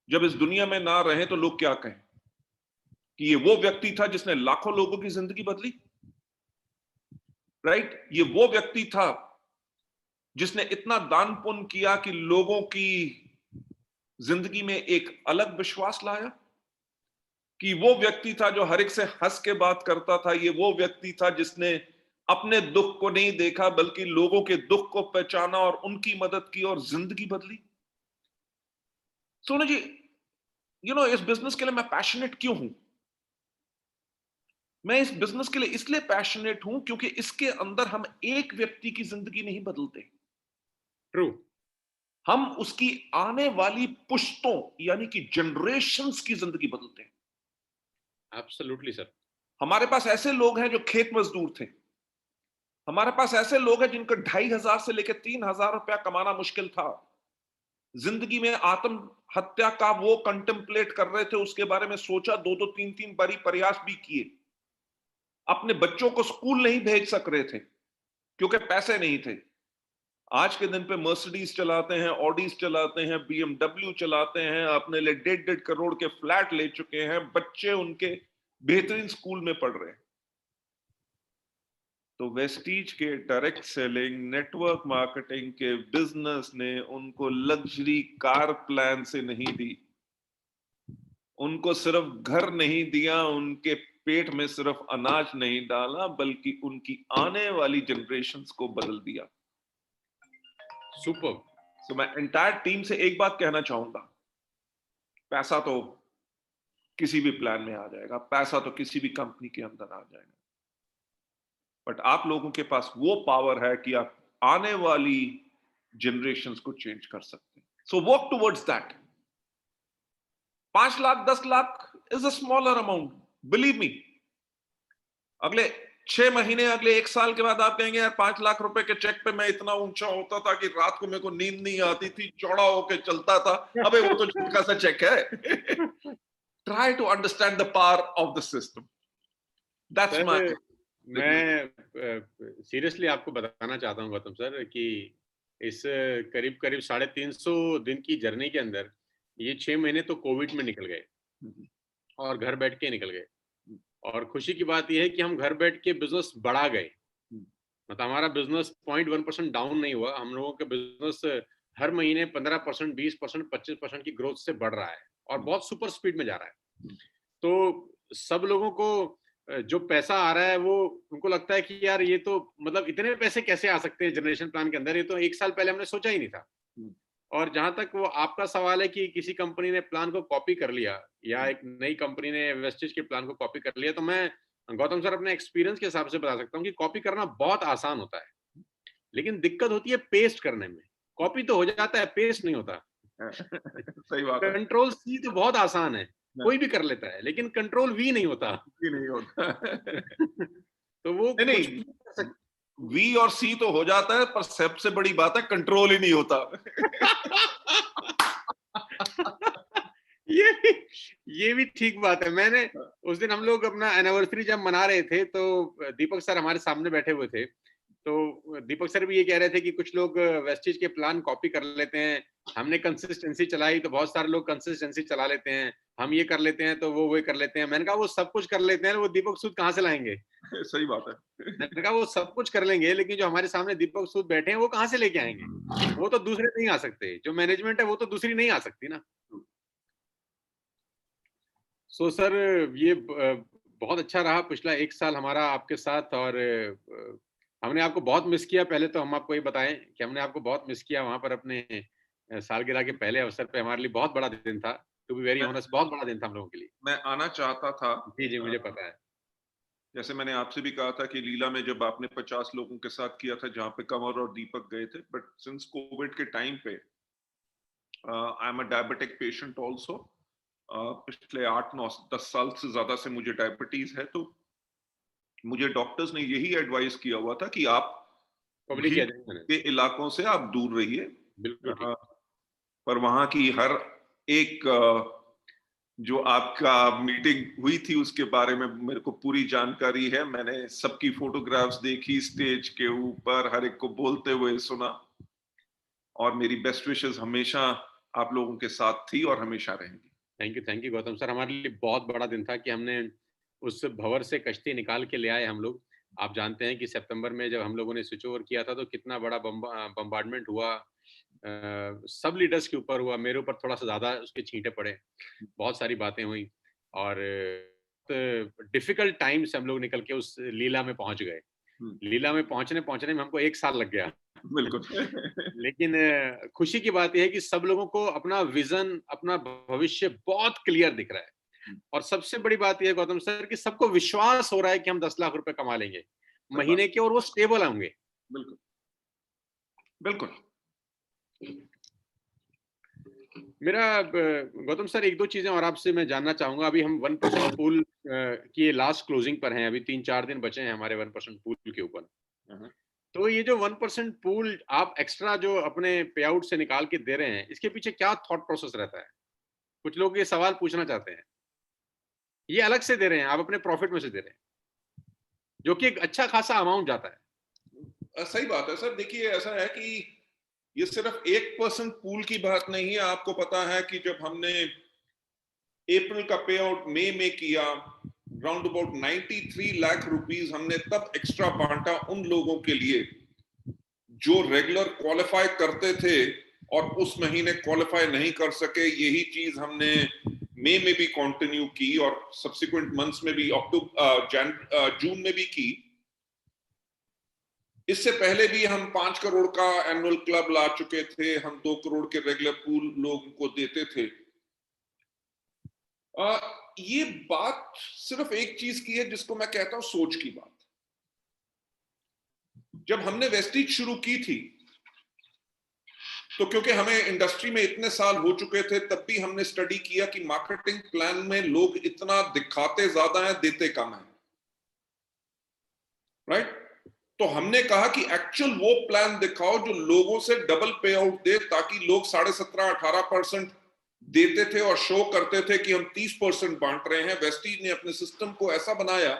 जब इस दुनिया में ना रहे तो लोग क्या कहें, कि ये वो व्यक्ति था जिसने लाखों लोगों की जिंदगी बदली। राइट, ये वो व्यक्ति था जिसने इतना दान पुण्य किया कि लोगों की जिंदगी में एक अलग विश्वास लाया। कि वो व्यक्ति था जो हर एक से हंस के बात करता था। ये वो व्यक्ति था जिसने अपने दुख को नहीं देखा बल्कि लोगों के दुख को पहचाना और उनकी मदद की और जिंदगी बदली। सोनू जी, इस बिजनेस के लिए मैं पैशनेट क्यों हूं? मैं इस बिजनेस के लिए इसलिए पैशनेट हूं क्योंकि इसके अंदर हम एक व्यक्ति की जिंदगी नहीं बदलते, ट्रू। हम उसकी आने वाली पुश्तों यानी कि जनरेशंस की जिंदगी बदलते हैं। Absolutely sir. हमारे पास ऐसे लोग हैं जो खेत मजदूर थे। हमारे पास ऐसे लोग हैं जिनको 2,500 से लेकर 3,000 रुपया कमाना मुश्किल था। जिंदगी में आत्म हत्या का वो कंटेम्पलेट कर रहे थे, उसके बारे में सोचा, 2-2 3-3 बारी प्रयास भी किए। अपने बच्चों को स्कूल नहीं भेज सक रहे थे क्योंकि पैसे नहीं थे। आज के दिन पे मर्सिडीज चलाते हैं, ऑडीज चलाते हैं, बीएमडब्ल्यू चलाते हैं, अपने लिए 1.5 करोड़ के फ्लैट ले चुके हैं, बच्चे उनके बेहतरीन स्कूल में पढ़ रहे हैं। तो वेस्टीज के डायरेक्ट सेलिंग, नेटवर्क मार्केटिंग के बिजनेस ने उनको लग्जरी कार प्लान से नहीं दी, उनको सिर्फ घर नहीं दिया, उनके पेट में सिर्फ अनाज नहीं डाला, बल्कि उनकी आने वाली जनरेशंस को बदल दिया। सुपर। तो मैं एंटायर टीम से एक बात कहना चाहूंगा, पैसा तो किसी भी प्लान में आ जाएगा, पैसा तो किसी भी कंपनी के अंदर आ जाएगा, बट आप लोगों के पास वो पावर है कि आप आने वाली जनरेशंस को चेंज कर सकते हैं। So work towards that. 5 lakh 10 lakh is a smaller amount, believe me. अगले 6 महीने, अगले 1 साल के बाद आप कहेंगे यार 5 लाख रुपए के चेक पे मैं इतना ऊंचा होता था कि रात को मेरे को नींद नहीं आती थी, चौड़ा होके चलता था। अबे वो तो छोटा सा चेक है। Try to understand the power of the system. That's sir, my. मैं सीरियसली आपको बताना चाहता हूँ गौतम सर कि इस करीब करीब 350 दिन की जर्नी के अंदर ये 6 महीने तो कोविड में निकल गए और घर बैठ के निकल गए। और खुशी की बात यह है कि हम घर बैठ के बिजनेस बढ़ा गए। मतलब हमारा बिजनेस 0.1% डाउन नहीं हुआ। हम लोगों का बिजनेस हर महीने 15%, 20%, 25% की ग्रोथ से बढ़ रहा है और बहुत सुपर स्पीड में जा रहा है। तो सब लोगों को जो पैसा आ रहा है वो उनको लगता है कि यार ये तो मतलब इतने पैसे कैसे आ सकते हैं जनरेशन प्लान के अंदर, ये तो 1 साल पहले हमने सोचा ही नहीं था। और जहां तक वो आपका सवाल है कि किसी कंपनी ने प्लान को कॉपी कर लिया या एक नई कंपनी ने वेस्टेज के प्लान को कॉपी कर लिया, तो मैं गौतम सर अपने एक्सपीरियंस के हिसाब से बता सकता हूँ कि कॉपी करना बहुत आसान होता है, लेकिन दिक्कत होती है पेस्ट करने में। कॉपी तो हो जाता है, पेस्ट नहीं होता। सही बात है। कंट्रोल सी तो बहुत आसान है, हाँ, कोई भी कर लेता है, लेकिन कंट्रोल वी नहीं होता। ये नहीं होता। तो वो नहीं कुछ नहीं, भी कर सकते। वी और सी तो हो जाता है, पर सबसे बड़ी बात है कंट्रोल ही नहीं होता। ये भी ये भी ठीक बात है। मैंने उस दिन हम लोग अपना एनिवर्सरी जब मना रहे थे, तो दीपक सर हमारे सामने बैठे हुए थे। तो दीपक सर भी ये कह रहे थे कि कुछ लोग वेस्टेज के प्लान कॉपी कर लेते हैं। हमने कंसिस्टेंसी चलाई तो बहुत सारे लोग कंसिस्टेंसी चला लेते हैं। हम ये कर लेते हैं तो वो कर लेते हैं। मैंने कहा वो सब कुछ कर लेते हैं, वो दीपक सूद कहाँ से लाएंगे? सही बात है। मैंने कहा वो सब कुछ कर लेंगे, लेकिन जो हमारे सामने दीपक सूद बैठे हैं वो कहाँ से लेके आएंगे? वो तो दूसरे नहीं आ सकते। जो मैनेजमेंट है वो तो दूसरी नहीं आ सकती ना। सो सर, ये बहुत अच्छा रहा पिछला 1 साल हमारा आपके साथ। और हमने आपको बहुत मिस किया। पहले तो हम आपको ये बताएं कि हमने आपको बहुत मिस किया वहां पर अपने सालगिरह के पहले अवसर पे। हमारे लिए बहुत बड़ा दिन था, टू बी वेरी मैं ऑनेस्ट, बहुत बड़ा दिन था हम लोगों के लिए। मैं आना चाहता था। जी जी, मुझे पता है। जैसे मैंने आपसे भी कहा था कि लीला में जब आपने 50 लोगों के साथ किया था, जहां पे कंवर और दीपक गए थे, बट सिंस कोविड के टाइम पे I am a diabetic patient also. पिछले 8 9 10 साल से ज्यादा से मुझे डायबिटीज है, तो मुझे डॉक्टर्स ने यही एडवाइस किया हुआ था कि आप पब्लिक भीड़ गैदरिंग मैंने। के इलाकों से आप दूर रहिए। बिल्कुल ठीक। पर वहां की हर एक जो आपका मीटिंग हुई थी उसके बारे में मेरे को पूरी जानकारी है। मैंने सबकी फोटोग्राफ्स देखी, स्टेज के ऊपर हर एक को बोलते हुए सुना, और मेरी बेस्ट विशेस हमेशा आप लोगों के साथ थी और हमेशा रहेंगी। Thank you Gautam sir. हमारे लिए बहुत बड़ा दिन था कि हमने उस भंवर से कश्ती निकाल के ले आए हम लोग। आप जानते हैं कि सितंबर में जब हम लोगों ने स्विच ओवर किया था तो कितना बड़ा बम्बार्डमेंट हुआ। सब लीडर्स के ऊपर हुआ, मेरे ऊपर थोड़ा सा ज़्यादा उसके छींटे पड़े। बहुत सारी बातें हुई और डिफिकल्ट टाइम से हम लोग निकल के उस लीला में पहुंच गए। लीला में पहुंचने पहुंचने में हमको 1 साल लग गया। बिल्कुल। लेकिन खुशी की बात यह है कि सब लोगों को अपना विजन, अपना भविष्य बहुत क्लियर दिख रहा है। और सबसे बड़ी बात यह है गौतम सर कि सबको विश्वास हो रहा है कि हम 10 लाख रुपए कमा लेंगे महीने के, और वो स्टेबल होंगे। बिल्कुल बिल्कुल। मेरा गौतम सर, एक दो चीजें और आपसे मैं जानना चाहूंगा। अभी हम 1% पूल की लास्ट क्लोजिंग पर हैं। अभी 3 4 दिन बचे हैं हमारे 1% पूल के ऊपर। तो ये जो 1% पूल आप एक्स्ट्रा जो अपने पे आउट से निकाल के दे रहे हैं, इसके पीछे क्या थॉट प्रोसेस रहता है? कुछ लोग ये सवाल पूछना चाहते हैं। ये अलग से दे रहे हैं, आप अपने प्रॉफिट में से दे रहे हैं, जो कि एक अच्छा खासा अमाउंट जाता है। सही बात है सर। देखिए, ऐसा है कि ये सिर्फ 1% पूल की बात नहीं है। आपको पता है कि जब हमने अप्रैल का पे आउट मई में किया, राउंड अबाउट 93 लाख रुपीस हमने तब एक्स्ट्रा बांटा उन लोगों के लिए जो रेगुलर क्वालिफाई करते थे और उस महीने क्वालिफाई नहीं कर सके। यही चीज हमने मई में भी कंटिन्यू की और सब्सिक्वेंट मंथ्स में भी, अक्टूबर जून में भी की। इससे पहले भी हम 5 करोड़ का एनुअल क्लब ला चुके थे। हम 2 करोड़ के रेगुलर पूल लोगों को देते थे। ये बात सिर्फ एक चीज की है जिसको मैं कहता हूं सोच की बात। जब हमने वेस्टीज शुरू की थी, तो क्योंकि हमें इंडस्ट्री में इतने साल हो चुके थे, तब भी हमने स्टडी किया कि मार्केटिंग प्लान में लोग इतना दिखाते ज्यादा हैं, देते कम है। राइट? तो हमने कहा कि एक्चुअल वो प्लान दिखाओ जो लोगों से डबल पे आउट दे, ताकि लोग 17.5-18% देते थे और शो करते थे कि हम 30% बांट रहे हैं। वेस्टीज ने अपने सिस्टम को ऐसा बनाया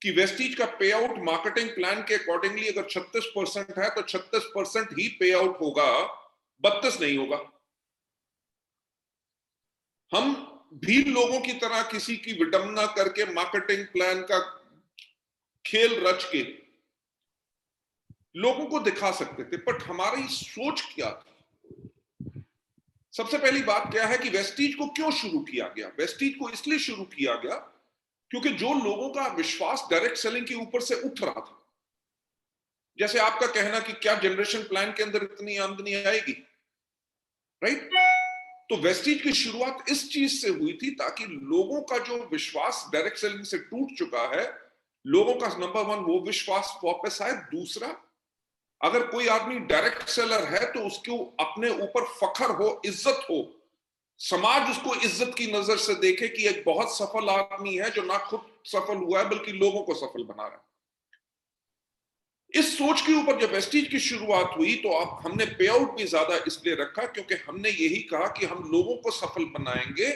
कि वेस्टीज का पे आउट मार्केटिंग प्लान के अकॉर्डिंगली अगर 36% है तो 36% ही पे आउट होगा, 32 नहीं होगा। हम भी लोगों की तरह किसी की विडंबना करके मार्केटिंग प्लान का खेल रच के लोगों को दिखा सकते थे, बट हमारी सोच क्या थी? सबसे पहली बात क्या है कि वेस्टीज को क्यों शुरू किया गया? वेस्टीज को इसलिए शुरू किया गया क्योंकि जो लोगों का विश्वास डायरेक्ट सेलिंग के ऊपर से उठ रहा था। जैसे आपका कहना कि क्या जनरेशन प्लान के अंदर इतनी आमदनी आएगी, राइट? तो वेस्टीज की शुरुआत इस चीज से हुई थी ताकि लोगों का जो विश्वास डायरेक्ट सेलिंग से टूट चुका है, लोगों का नंबर वन वो विश्वास वापस आए। दूसरा, अगर कोई आदमी डायरेक्ट सेलर है तो उसको अपने ऊपर फखर हो, इज्जत हो, समाज उसको इज्जत की नजर से देखे कि एक बहुत सफल आदमी है जो ना खुद सफल हुआ है बल्कि लोगों को सफल बना रहा है। इस सोच के ऊपर जब वेस्टीज की शुरुआत हुई तो अब हमने पे आउट भी ज्यादा इसलिए रखा क्योंकि हमने यही कहा कि हम लोगों को सफल बनाएंगे।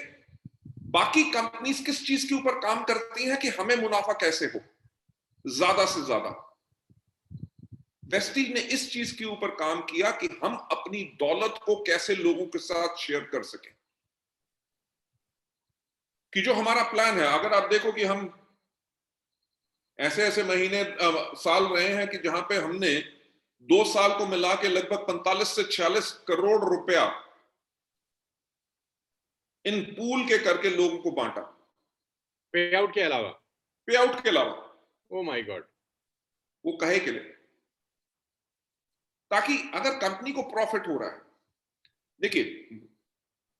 बाकी कंपनीज किस चीज के ऊपर काम करती हैं कि हमें मुनाफा कैसे हो ज्यादा से ज्यादा। वेस्टीज ने इस चीज के ऊपर काम किया कि हम अपनी दौलत को कैसे लोगों के साथ शेयर कर सकें। कि जो हमारा प्लान है, अगर आप देखो कि हम ऐसे ऐसे महीने साल रहे हैं कि जहां पे हमने 2 साल को मिला के लगभग 45 से 46 करोड़ रुपया इन पूल के करके लोगों को बांटा, पे आउट के अलावा। पे आउट के अलावा। Oh my God. वो कहे के लिए, ताकि अगर कंपनी को प्रॉफिट हो रहा है, देखिए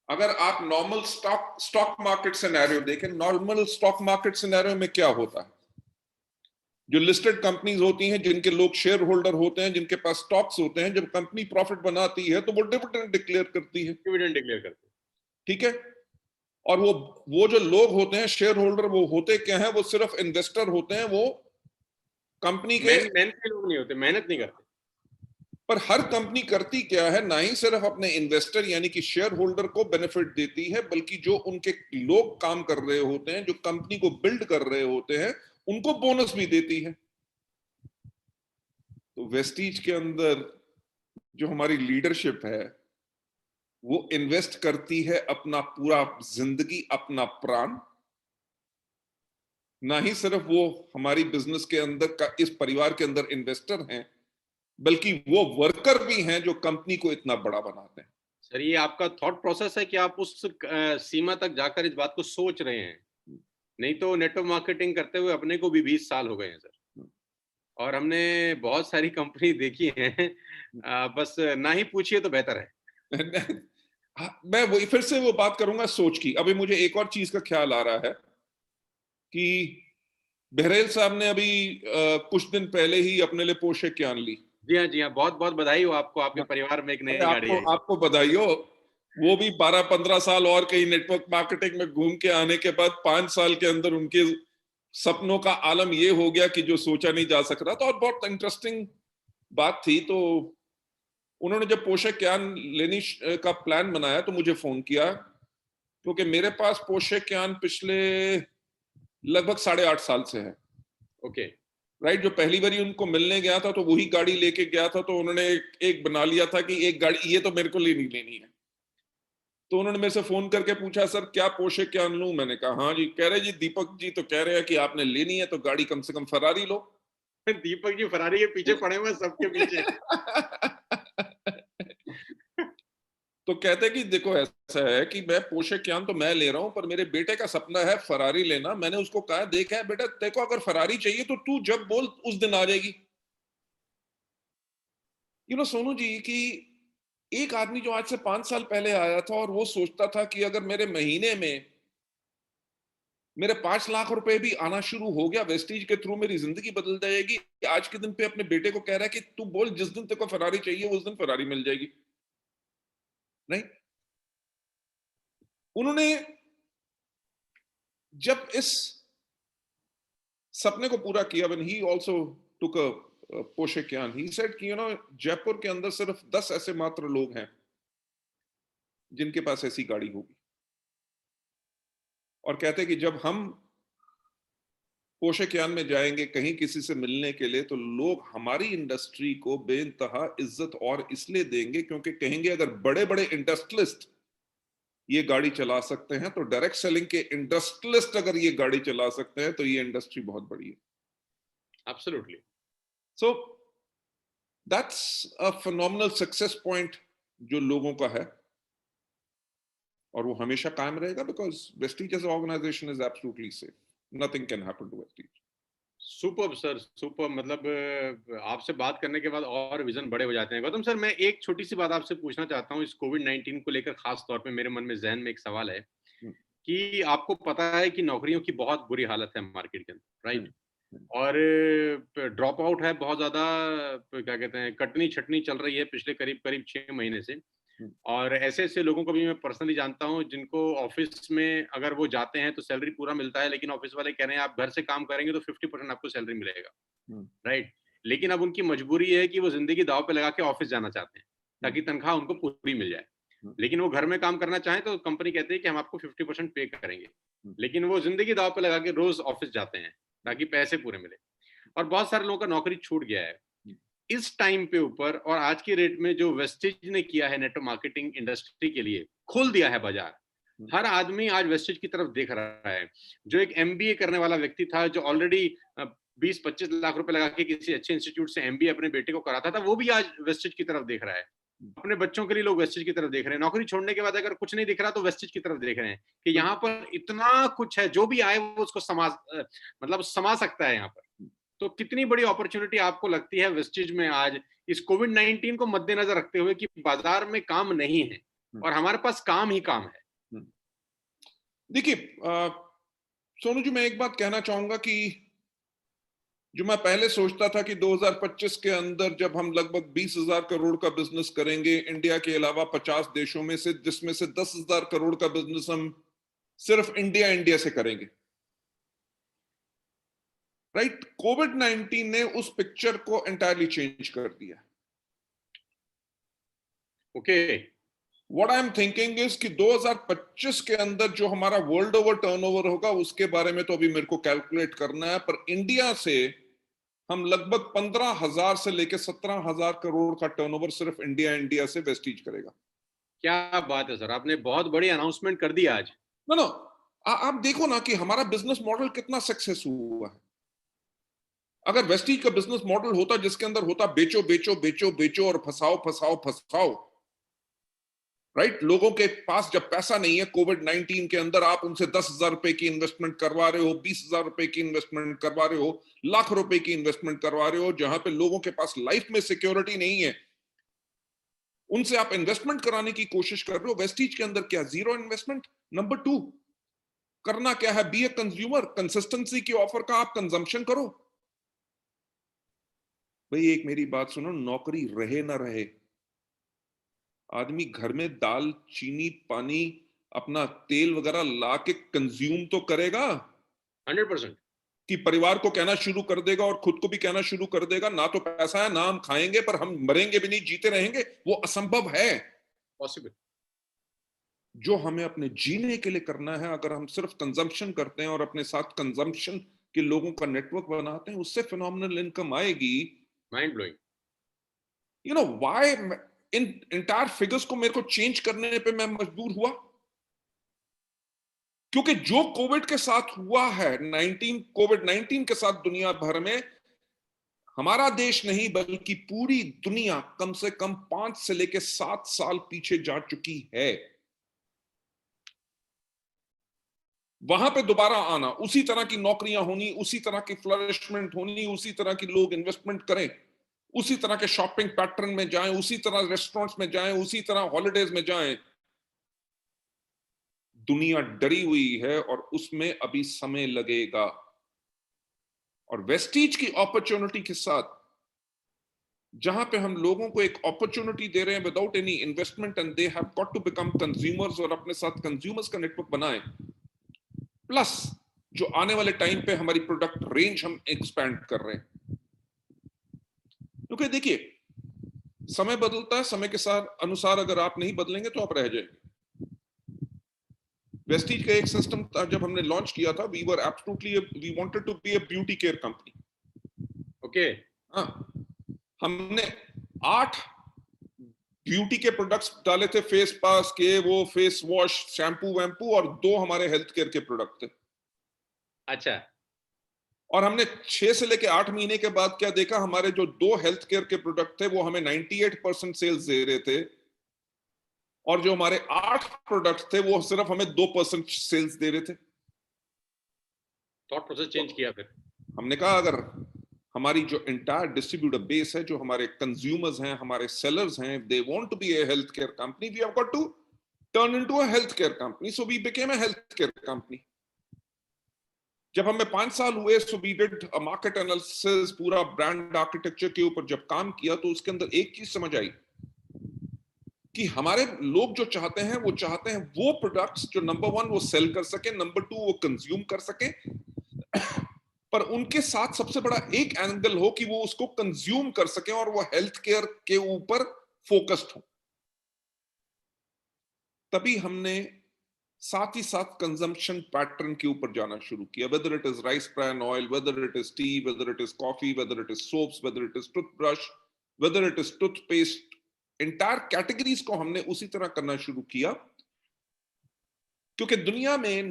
अगर आप नॉर्मल स्टॉक मार्केट सिनेरियो देखें, नॉर्मल स्टॉक मार्केट सिनेरियो में क्या होता है, जो लिस्टेड कंपनीज होती हैं जिनके लोग शेयर होल्डर होते हैं, जिनके पास स्टॉक्स होते हैं, जब कंपनी प्रॉफिट बनाती है तो वो डिविडेंड डिक्लेयर करती है। डिविडेंड डिक्लेयर करते हैं। ठीक है, और वो जो लोग होते हैं शेयर होल्डर, वो होते क्या है, वो सिर्फ इन्वेस्टर होते हैं, वो कंपनी के। मेहनत के लोग नहीं होते, मेहनत नहीं करते। पर हर कंपनी करती क्या है, ना ही सिर्फ अपने इन्वेस्टर यानी कि शेयर होल्डर को बेनिफिट देती है, बल्कि जो उनके लोग काम कर रहे होते हैं, जो कंपनी को बिल्ड कर रहे होते हैं, उनको बोनस भी देती है। तो वेस्टीज के अंदर जो हमारी लीडरशिप है वो इन्वेस्ट करती है अपना पूरा जिंदगी, अपना प्राण। ना ही सिर्फ वो हमारी बिजनेस के अंदर का, इस परिवार के अंदर इन्वेस्टर हैं, बल्कि वो वर्कर भी हैं जो कंपनी को इतना बड़ा बनाते हैं। सर ये आपका थॉट प्रोसेस है कि आप उस सीमा तक जाकर इस बात को सोच रहे हैं। नहीं तो नेटवर्क मार्केटिंग करते हुए अपने को भी 20 साल हो गए हैं सर, और हमने बहुत सारी कंपनी देखी हैं। बस ना ही पूछिए तो बेहतर है। मैं वही फिर से वो बात करूंगा सोच की। अभी मुझे एक और चीज का ख्याल आ रहा है कि बहरेल साहब ने अभी कुछ दिन पहले ही अपने लिए पोर्शे क्यान ली। जी हाँ, जी हाँ, बहुत बहुत बधाई हो आपको, आपके परिवार में एक अरे नई गाड़ी आपको आई। आपको बधाई हो। वो भी 12-15 साल और कहीं नेटवर्क मार्केटिंग में घूम के आने के बाद 5 साल के अंदर उनके सपनों का आलम ये हो गया कि जो सोचा नहीं जा सक रहा था। और बहुत इंटरेस्टिंग बात थी। तो उन्होंने जब पोर्शे क्यान लेनी का प्लान बनाया तो मुझे फोन किया, क्योंकि मेरे पास पोर्शे क्यान पिछले लगभग 8.5 साल से है। ओके। राइट, जो पहली बारी उनको मिलने गया था तो वही गाड़ी लेके गया था, तो उन्होंने एक बना लिया था कि एक गाड़ी ये तो मेरे को लेनी है। तो उन्होंने मेरे से फोन करके पूछा, सर क्या पोर्शे क्यान लूं? मैंने कहा हाँ जी। कह रहे जी दीपक जी तो कह रहे हैं कि आपने लेनी है तो गाड़ी कम से कम फरारी लो। दीपक जी फरारी के पीछे पड़े हुए सबके पीछे। तो कहते कि देखो ऐसा है कि मैं पोर्शे क्यान तो मैं ले रहा हूं, पर मेरे बेटे का सपना है फरारी लेना। मैंने उसको कहा, देखा है बेटा, तेरे को अगर फरारी चाहिए तो तू जब बोल उस दिन आ जाएगी। सोनू जी, कि एक आदमी जो आज से 5 साल पहले आया था और वो सोचता था कि अगर मेरे महीने में मेरे 5 लाख रुपए भी आना शुरू हो गया वेस्टीज के थ्रू, मेरी जिंदगी बदल जाएगी। आज के दिन पे अपने बेटे को कह रहा है कि तू बोल जिस दिन तेरे को फरारी चाहिए उस दिन फरारी मिल जाएगी। नहीं, उन्होंने जब इस सपने को पूरा किया, when he also took a Porsche can, he said कि जयपुर के अंदर सिर्फ 10 ऐसे मात्र लोग हैं जिनके पास ऐसी गाड़ी होगी। और कहते कि जब हम पोर्शे क्यान में जाएंगे कहीं किसी से मिलने के लिए, तो लोग हमारी इंडस्ट्री को बेइंतहा इज्जत और इसलिए देंगे क्योंकि कहेंगे अगर बड़े बड़े इंडस्ट्रियलिस्ट ये गाड़ी चला सकते हैं तो डायरेक्ट सेलिंग के इंडस्ट्रियलिस्ट अगर ये गाड़ी चला सकते हैं तो ये इंडस्ट्री बहुत बड़ी है। Absolutely. So that's a phenomenal success point जो लोगों का है, और वो हमेशा कायम रहेगा, because Vestige as organisation is absolutely safe. Nothing can happen to Vestige. Superb sir, superb. मतलब आपसे बात करने के बाद और विजन बड़े हो जाते हैं। गौतम सर, मैं एक छोटी सी बात आपसे पूछना चाहता हूँ, इस कोविड-19 को लेकर खास तौर पे मेरे मन में, ज़हन में एक सवाल है हम्म, कि आपको पता है कि नौकरियों की बहुत बुरी हालत है मार्केट के अंदर, राइट? हम्म, हम्म, और ड्रॉप आउट है बहुत ज़्यादा, क्या कहते हैं, कटनी-छटनी चल रही है पिछले करीब-करीब 6 महीने से। हम्म, और ऐसे-ऐसे लोगों को भी मैं पर्सनली जानता हूँ, जिनको ऑफ़िस में अगर वो जाते हैं तो सैलरी पूरा मिलता है, लेकिन ऑफ़िस वाले कह रहे हैं आप घर से काम करेंगे तो 50% आपको सैलरी मिलेगा, हम्म, राइट? लेकिन अब उनकी मजबूरी है कि वो ज़िंदगी दाँव पे लगा के ऑफ़िस जाना चाहते हैं, हम्म, ताकि तनख्वाह उनको पूरी मिल जाए। हम्म, लेकिन वो घर में काम करना चाहें तो कंपनी कहती है कि हम आपको 50% पे करेंगे। हम्म, लेकिन वो ज़िंदगी दाँव पे लगा के रोज़ ऑफ़िस जाते हैं, ताकि पैसे पूरे मिले। और बहुत सारे लोगों का नौकरी छूट गया है। हम्म, इस टाइम पे ऊपर और आज की रेट में जो वेस्टेज ने किया है नेटवर्क मार्केटिंग इंडस्ट्री के लिए, खोल दिया है बाजार। हम्म, हर आदमी आज वेस्टेज की तरफ देख रहा है। जो एक एमबीए करने वाला व्यक्ति था, जो ऑलरेडी 20-25 लाख रुपए लगा के किसी अच्छे इंस्टीट्यूट से एमबीए अपने बेटे को कराता था, वो भी आज वेस्टेज की तरफ देख रहा है। हम्म, अपने बच्चों के लिए लोग वेस्टेज की तरफ देख रहे हैं। नौकरी छोड़ने के बाद अगर कुछ नहीं दिख रहा तो वेस्टेज की तरफ देख रहे हैं कि यहाँ पर इतना कुछ है, जो भी आए वो उसको मतलब समा सकता है यहाँ पर। तो कितनी बड़ी अपॉर्चुनिटी आपको लगती है वेस्टेज में आज, इस कोविड-19 को मद्देनजर रखते हुए, कि बाजार में काम नहीं है हम्म, और हमारे पास काम ही काम है? हम्म। देखिए, सोनू जी, मैं एक बात कहना चाहूंगा कि जो मैं पहले सोचता था कि 2025 के अंदर जब हम लगभग 20,000 करोड़ का बिजनेस करेंगे इंडिया के अलावा 50 देशों में से, जिसमें से 10,000 करोड़ का बिजनेस हम सिर्फ इंडिया इंडिया से करेंगे, राइट? कोविड 19 ने उस पिक्चर को एंटायरली चेंज कर दिया। Okay. What I am thinking is कि 2025 के अंदर जो हमारा वर्ल्ड ओवर टर्नओवर होगा उसके बारे में तो अभी मेरे को कैलकुलेट करना है, पर इंडिया से हम लगभग 15,000 से लेकर 17,000 करोड़ का टर्नओवर सिर्फ इंडिया इंडिया से वेस्टीज करेगा। क्या बात है सर, आपने बहुत बड़ी अनाउंसमेंट कर दी आज। नो नो, आप देखो ना कि हमारा बिजनेस मॉडल कितना सक्सेस हुआ है। अगर वेस्टीज का बिजनेस मॉडल होता जिसके अंदर होता बेचो बेचो बेचो बेचो और फसाओ फसाओ फसाओ, राइट? लोगों के पास जब पैसा नहीं है, कोविड 19 के अंदर आप उनसे 10,000 रुपए की इन्वेस्टमेंट करवा रहे हो, 20,000 रुपए की इन्वेस्टमेंट करवा रहे हो, लाख रुपए की इन्वेस्टमेंट करवा रहे हो, जहां पे लोगों के पास लाइफ में सिक्योरिटी नहीं है, उनसे आप इन्वेस्टमेंट कराने की कोशिश कर रहे हो। वेस्टीज के अंदर क्या जीरो इन्वेस्टमेंट? नंबर टू, करना क्या है? बी ए कंज्यूमर, कंसिस्टेंसी की ऑफर का आप कंजम्पशन करो। भाई एक मेरी बात सुनो, नौकरी रहे ना रहे, आदमी घर में दाल चीनी पानी अपना तेल वगैरह ला के कंज्यूम तो करेगा। 100%। कि परिवार को कहना शुरू कर देगा और खुद को भी कहना शुरू कर देगा ना तो पैसा है ना हम खाएंगे, पर हम मरेंगे भी नहीं, जीते रहेंगे, वो असंभव है। पॉसिबल। जो हमें अपने जीने के लिए करना है, अगर हम सिर्फ कंजम्पशन करते हैं और अपने साथ कंजम्पशन के लोगों का नेटवर्क बनाते हैं, उससे फिनोमिनल इनकम आएगी। Mind blowing. You know why in entire figures को मेरे को चेंज करने पे मैं मजबूर हुआ, क्योंकि जो कोविड के साथ हुआ है, कोविड 19 के साथ दुनिया भर में, हमारा देश नहीं बल्कि पूरी दुनिया कम से कम 5 से लेकर 7 साल पीछे जा चुकी है। वहां पे दोबारा आना, उसी तरह की नौकरियां होनी, उसी तरह की फ्लरिशमेंट होनी, उसी तरह की लोग इन्वेस्टमेंट करें, उसी तरह के शॉपिंग पैटर्न में जाएं, उसी तरह रेस्टोरेंट्स में जाएं, उसी तरह हॉलिडेज में जाएं, दुनिया डरी हुई है और उसमें अभी समय लगेगा। और वेस्टीज की अपॉर्चुनिटी के साथ, जहां पे हम लोगों को एक अपॉर्चुनिटी दे रहे हैं without any investment, and they have got to become consumers, और अपने साथ कंज्यूमर्स का नेटवर्क बनाएं, प्लस जो आने वाले टाइम पे हमारी प्रोडक्ट रेंज हम एक्सपैंड कर रहे हैं। क्योंकि देखिए, समय बदलता है, समय के साथ अनुसार अगर आप नहीं बदलेंगे तो आप रह जाएंगे। वेस्टीज का एक सिस्टम था जब हमने लॉन्च किया था, we were absolutely, we wanted to be a beauty care company. Okay. हाँ, हमने 8 ब्यूटी के प्रोडक्ट्स डाले थे, फेस मास्क के, वो फेस वॉश, शैम्पू वैम्पू, और 2 हमारे हेल्थ केयर के प्रोडक्ट थे। अच्छा। और हमने 6 से लेके 8 महीने के बाद क्या देखा, हमारे जो 2 हेल्थ केयर के प्रोडक्ट थे वो हमें 98% सेल्स दे रहे थे, और जो हमारे 8 प्रोडक्ट थे वो सिर्फ हमें 2% सेल्स दे रहे थे। थॉट प्रोसेस तो चेंज किया फिर। हमने कहा अगर हमारी जो एंटायर डिस्ट्रीब्यूटर बेस है, जो हमारे कंज्यूमर्स हैं, हमारे सेलर्स हैं, they want to be a health care company, we have got to turn into a health care company, so we became a health care company. जब हमें 5 साल हुए, so we did a market analysis, पूरा ब्रांड आर्किटेक्चर के ऊपर जब काम किया, तो उसके अंदर एक चीज समझ आई कि हमारे लोग जो चाहते हैं, वो चाहते हैं वो प्रोडक्ट्स जो नंबर 1 वो सेल कर सके, नंबर 2 वो कंज्यूम कर सके, पर उनके साथ सबसे बड़ा एक एंगल हो कि वो उसको कंज्यूम कर सके और वो हेल्थ केयर के ऊपर फोकस्ड हो। तभी हमने साथ ही साथ कंजम्पशन पैटर्न के ऊपर जाना शुरू किया, whether it is rice bran oil, whether it is T, whether it is coffee, whether it is soaps, whether it is toothbrush, whether it is toothpaste, entire categories को हमने उसी तरह करना शुरू किया, क्योंकि दुनिया में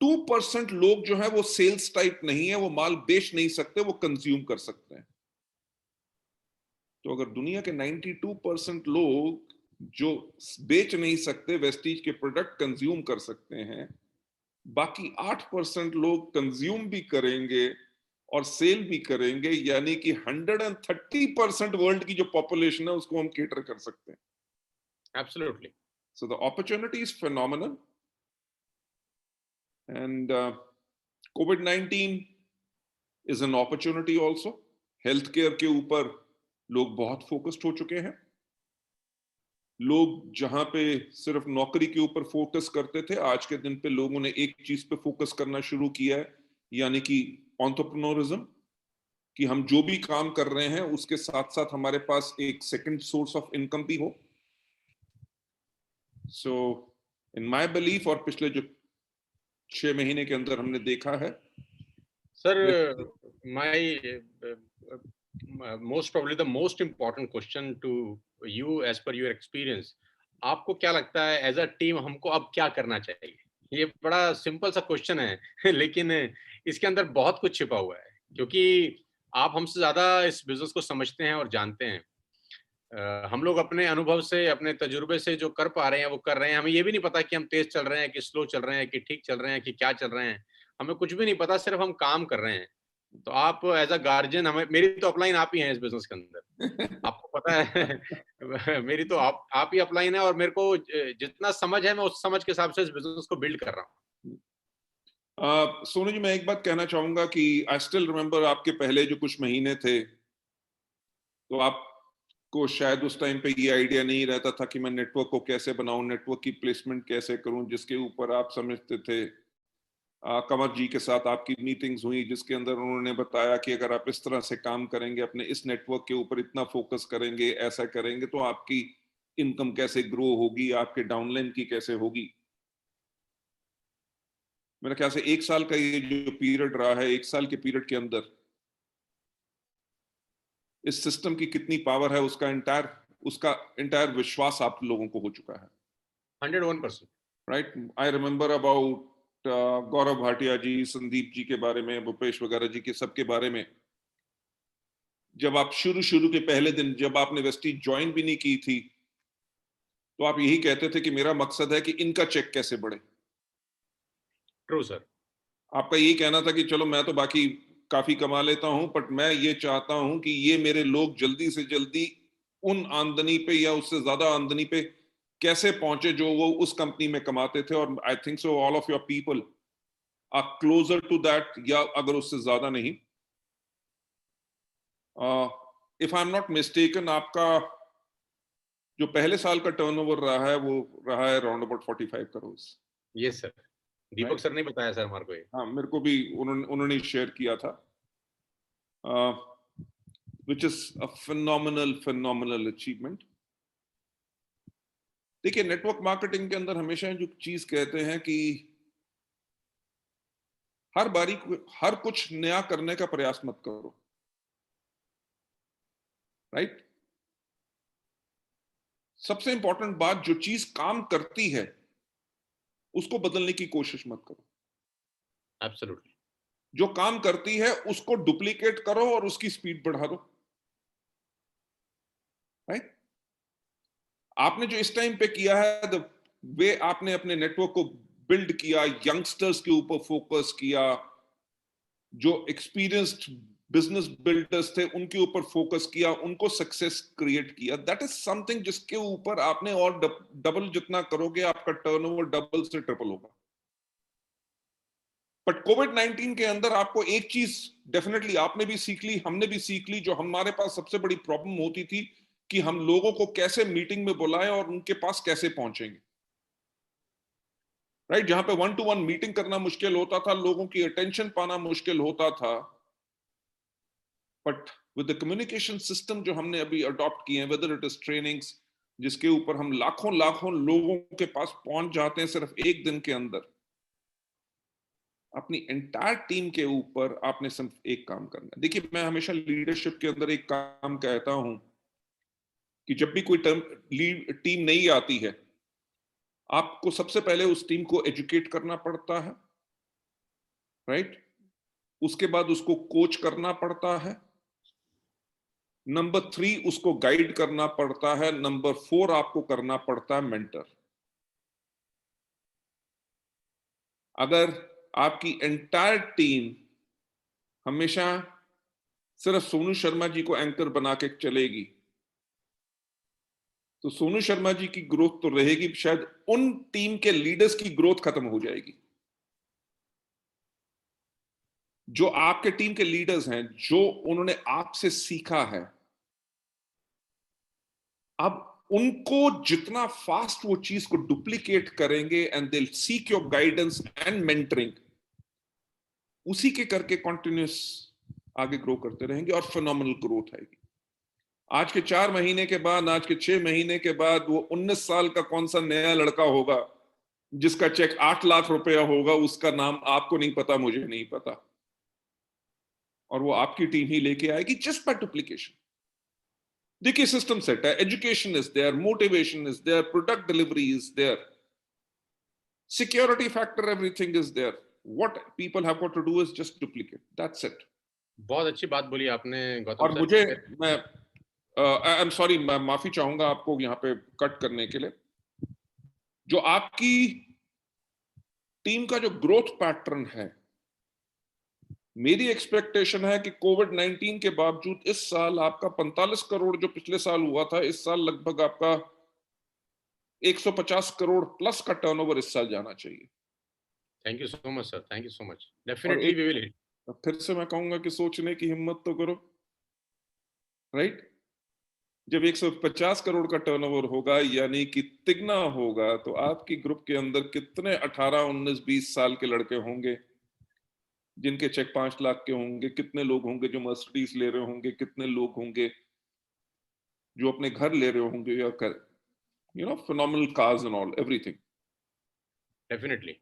92% लोग जो है वो सेल्स टाइप नहीं है, वो माल बेच नहीं सकते, वो कंज्यूम कर सकते हैं। तो अगर दुनिया के 92% लोग जो बेच नहीं सकते वेस्टीज के प्रोडक्ट कंज्यूम कर सकते हैं, बाकी 8% लोग कंज्यूम भी करेंगे और सेल भी करेंगे, यानी कि 130% वर्ल्ड की जो पॉपुलेशन है उसको हम केटर कर सकते हैं। Absolutely. So the opportunity is phenomenal and COVID-19 is an opportunity also। Health care के ऊपर लोग बहुत फोकस्ड हो चुके हैं। लोग जहां पे सिर्फ नौकरी के ऊपर फोकस करते थे, आज के दिन पे लोगों ने एक चीज पे फोकस करना शुरू किया है, यानी कि एंटरप्रेन्योरिज्म, कि हम जो भी काम कर रहे हैं उसके साथ साथ हमारे पास एक सेकंड सोर्स ऑफ इनकम भी हो। सो इन माय बिलीफ, और पिछले जो 6 महीने के अंदर हमने देखा है, Sir, most probably the most important question to you as per your experience, आपको क्या लगता है एज अ टीम हमको अब क्या करना चाहिए? ये बड़ा सिंपल सा क्वेश्चन है लेकिन इसके अंदर बहुत कुछ छिपा हुआ है, क्योंकि आप हमसे ज्यादा इस बिजनेस को समझते हैं और जानते हैं। हम लोग अपने अनुभव से, अपने तजुर्बे से जो कर पा रहे हैं वो कर रहे हैं। हमें ये भी नहीं पता कि हम तेज चल रहे हैं कि स्लो चल रहे हैं कि ठीक चल रहे हैं कि क्या चल रहे हैं। हमें कुछ भी नहीं पता, सिर्फ हम काम कर रहे हैं। तो आप एज अ गार्जियन, हमें, मेरी तो अपलाइन आप ही हैं इस बिजनेस के अंदर, आपको पता है मेरी तो आप ही अपलाइन है, और मेरे को जितना समझ है मैं उस समझ के हिसाब से इस बिजनेस को बिल्ड कर रहा हूँ। सोनू जी, मैं एक बात कहना चाहूंगा कि आई स्टिल रिमेम्बर आपके पहले जो कुछ महीने थे, तो आपको शायद उस टाइम पे ये आइडिया नहीं रहता था कि मैं नेटवर्क को कैसे बनाऊं, नेटवर्क की प्लेसमेंट कैसे करूं, जिसके ऊपर आप समझते थे। कंवर जी के साथ आपकी मीटिंग्स हुई जिसके अंदर उन्होंने बताया कि अगर आप इस तरह से काम करेंगे, अपने इस नेटवर्क के ऊपर इतना फोकस करेंगे, ऐसा करेंगे, तो आपकी इनकम कैसे ग्रो होगी, आपके डाउनलाइन की कैसे होगी। मेरे ख्याल से 1 साल का ये जो पीरियड रहा है, 1 साल के पीरियड के अंदर इस सिस्टम की कितनी पावर है, उसका एंटायर विश्वास आप लोगों को हो चुका है। 101%। Right, I remember about Gaurav Bhatia जी, संदीप जी के बारे में, भूपेश वगैरह जी के सबके बारे में, जब आप शुरू शुरू के पहले दिन जब आपने वेस्टीज ज्वाइन भी नहीं की थी, तो आप यही कहते थे कि मेरा मकसद है कि इनका चेक कैसे बढ़े। True sir. आपका यही कहना था कि चलो मैं तो बाकी काफी कमा लेता हूं, बट मैं ये चाहता हूं कि ये मेरे लोग जल्दी से जल्दी उन आमदनी पे या उससे ज्यादा आमदनी पे कैसे पहुंचे जो वो उस कंपनी में कमाते थे। और I think so all of your people are closer to that, या अगर उससे ज्यादा नहीं। If I am not mistaken, आपका जो पहले साल का टर्नओवर रहा है वो रहा है around about 45 crore. Yes sir, Deepak right, sir ने बताया सर हमारे को ये। हाँ, मेरे को भी उन्होंने शेयर किया था, which is a phenomenal achievement। देखिए, नेटवर्क मार्केटिंग के अंदर हमेशा जो चीज कहते हैं कि हर बारी हर कुछ नया करने का प्रयास मत करो। राइट, सबसे इंपॉर्टेंट बात, जो चीज काम करती है उसको बदलने की कोशिश मत करो। एब्सोल्युटली। जो काम करती है उसको डुप्लीकेट करो और उसकी स्पीड बढ़ा दो। राइट, आपने जो इस टाइम पे किया है, द वे आपने अपने नेटवर्क को बिल्ड किया, यंगस्टर्स के ऊपर फोकस किया, जो एक्सपीरियंस्ड बिजनेस बिल्डर्स थे उनके ऊपर फोकस किया, उनको सक्सेस क्रिएट किया। दैट इज समथिंग जिसके ऊपर आपने और डबल जितना करोगे आपका टर्नओवर डबल से ट्रिपल होगा। बट कोविड-19 के अंदर आपको एक चीज डेफिनेटली आपने भी सीख ली, हमने भी सीख ली, जो हमारे पास सबसे बड़ी प्रॉब्लम होती थी कि हम लोगों को कैसे मीटिंग में बुलाएं और उनके पास कैसे पहुंचेंगे, राइट? जहां पे 1-to-1 मीटिंग करना मुश्किल होता था, लोगों की अटेंशन पाना मुश्किल होता था। But with the communication system जो हमने अभी अडॉप्ट किए हैं, वेदर इट इज ट्रेनिंग्स जिसके ऊपर हम लाखों लाखों लोगों के पास पहुंच जाते हैं सिर्फ एक दिन के अंदर, अपनी एंटायर टीम के ऊपर आपने सिर्फ एक काम करना है। देखिए, मैं हमेशा लीडरशिप के अंदर एक काम कहता हूं कि जब भी कोई टीम नई आती है, आपको सबसे पहले उस टीम को एजुकेट करना पड़ता है, राइट? उसके बाद उसको कोच करना पड़ता है। नंबर 3 उसको गाइड करना पड़ता है। नंबर 4 आपको करना पड़ता है मेंटर। अगर आपकी एंटायर टीम हमेशा सिर्फ सोनू शर्मा जी को एंकर बना के चलेगी, तो सोनू शर्मा जी की ग्रोथ तो रहेगी, शायद उन टीम के लीडर्स की ग्रोथ खत्म हो जाएगी। जो आपके टीम के लीडर्स हैं, जो उन्होंने आपसे सीखा है, अब उनको जितना फास्ट वो चीज को डुप्लीकेट करेंगे and they seek your guidance and mentoring, उसी के करके कॉन्टिन्यूस आगे ग्रो करते रहेंगे और फिनोमिनल ग्रोथ आएगी। आज के 4 महीने के बाद, आज के 6 महीने के बाद वो 19 साल का कौन सा नया लड़का होगा जिसका चेक 8 लाख रुपया होगा, उसका नाम आपको नहीं पता, मुझे नहीं पता, और वो आपकी टीम ही लेके आएगी जस्ट बाय डुप्लीकेशन। देखिए, सिस्टम सेट है, education is there, motivation is there, product delivery is there, security factor, everything is there. What people have got to do is just duplicate, that's it. बहुत अच्छी बात बोली आपने गौतम और सर। मुझे, मैं आई एम सॉरी, मैं माफी चाहूंगा आपको यहाँ पे कट करने के लिए। जो आपकी टीम का जो ग्रोथ पैटर्न है, मेरी एक्सपेक्टेशन है कि कोविड-19 के बावजूद इस साल आपका 45 करोड़ जो पिछले साल हुआ था, इस साल लगभग आपका 150 करोड़ प्लस का टर्नओवर इस साल जाना चाहिए। Thank you so much sir, thank you so much. और डेफिनेटली एक वी विल हिट। फिर से मैं कहूंगा कि सोचने की हिम्मत तो करो, राइट? जब 150 करोड़ का टर्नओवर होगा, यानी कि तिगना होगा, तो आपकी ग्रुप के अंदर कितने 18, 19, 20 साल के लड़के होंगे जिनके चेक 5 लाख के होंगे? कितने लोग होंगे जो मर्सिडीज ले रहे होंगे? कितने लोग होंगे जो अपने घर ले रहे होंगे, या कर phenomenal cars and all, everything. Definitely.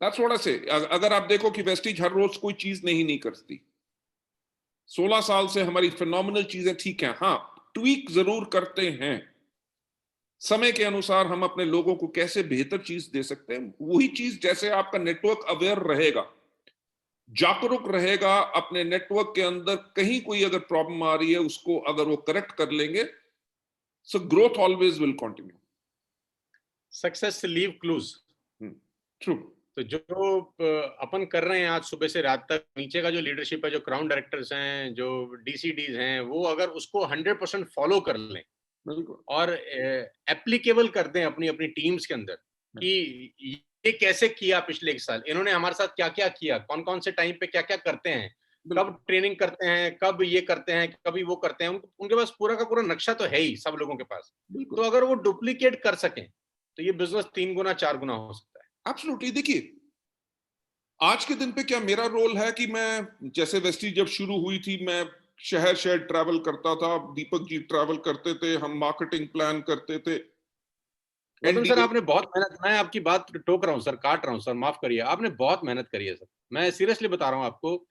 That's what I say. अगर आप देखो कि वेस्टिज हर रोज कोई चीज नहीं करती, 16 साल से हमारी फिनोमिनल चीजें ठीक है, हाँ, ट्वीक जरूर करते हैं। समय के अनुसार हम अपने लोगों को कैसे बेहतर चीज दे सकते हैं, वही चीज, जैसे आपका नेटवर्क अवेयर रहेगा, जागरूक रहेगा अपने नेटवर्क के अंदर, कहीं कोई अगर प्रॉब्लम आ रही है उसको अगर वो करेक्ट कर लेंगे, so growth always will continue. Success leave clues. True. तो जो अपन कर रहे हैं आज सुबह से रात तक, नीचे का जो लीडरशिप है, जो क्राउन डायरेक्टर्स हैं, जो डीसीडीज हैं, वो अगर उसको 100% फॉलो कर लें और एप्लीकेबल कर दें अपनी अपनी टीम्स के अंदर कि ये कैसे किया पिछले 1 साल, इन्होंने हमारे साथ क्या क्या किया, कौन कौन से टाइम पे क्या क्या करते हैं, कब ट्रेनिंग करते हैं, कब ये करते हैं, कभी वो करते हैं, उनके पास पूरा का पूरा नक्शा तो है ही सब लोगों के पास। तो अगर वो डुप्लीकेट कर सकें तो ये बिजनेस 3 गुना 4 गुना हो सकता है। एब्सोल्युटली। देखिए, आज के दिन पे क्या मेरा रोल है कि मैं, जैसे वेस्टी जब शुरू हुई थी, मैं शहर शहर ट्रैवल करता था, दीपक जी ट्रैवल करते थे, हम मार्केटिंग प्लान करते थे। गौतम सर, आपने बहुत मेहनत, मैं आपकी बात टोक रहा हूँ सर, काट रहा हूँ सर, माफ करिए, आपने बहुत मेहनत करी है सर, मैं सीरियसली बता रहा हूँ आपको।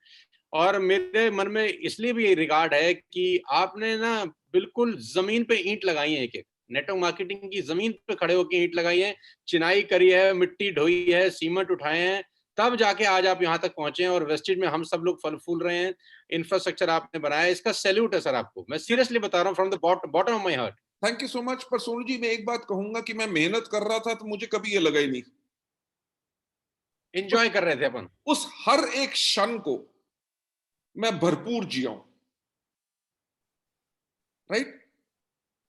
और मेरे मन में इसलिए भी रिगार्ड है कि आपने ना बिल्कुल जमीन पे ईंट लगाई है, एक एक नेटवर्क मार्केटिंग की जमीन पे खड़े होकर ईंट लगाई है, चिनाई करी है, मिट्टी ढोई है, सीमेंट उठाए हैं, तब जाके आज आप यहाँ तक पहुंचे हैं और वेस्टेज में हम सब लोग फल फूल रहे हैं। इंफ्रास्ट्रक्चर आपने बनाया, इसका सैल्यूट है सर आपको, मैं सीरियसली बता रहा हूँ from the bottom of my heart. Thank you so much. पर सोनू जी, मैं एक बात कहूंगा कि मैं मेहनत कर रहा था तो मुझे कभी ये लगा ही नहीं। एंजॉय कर रहे थे अपन। उस हर एक क्षण को मैं भरपूर जिया हूं, राइट।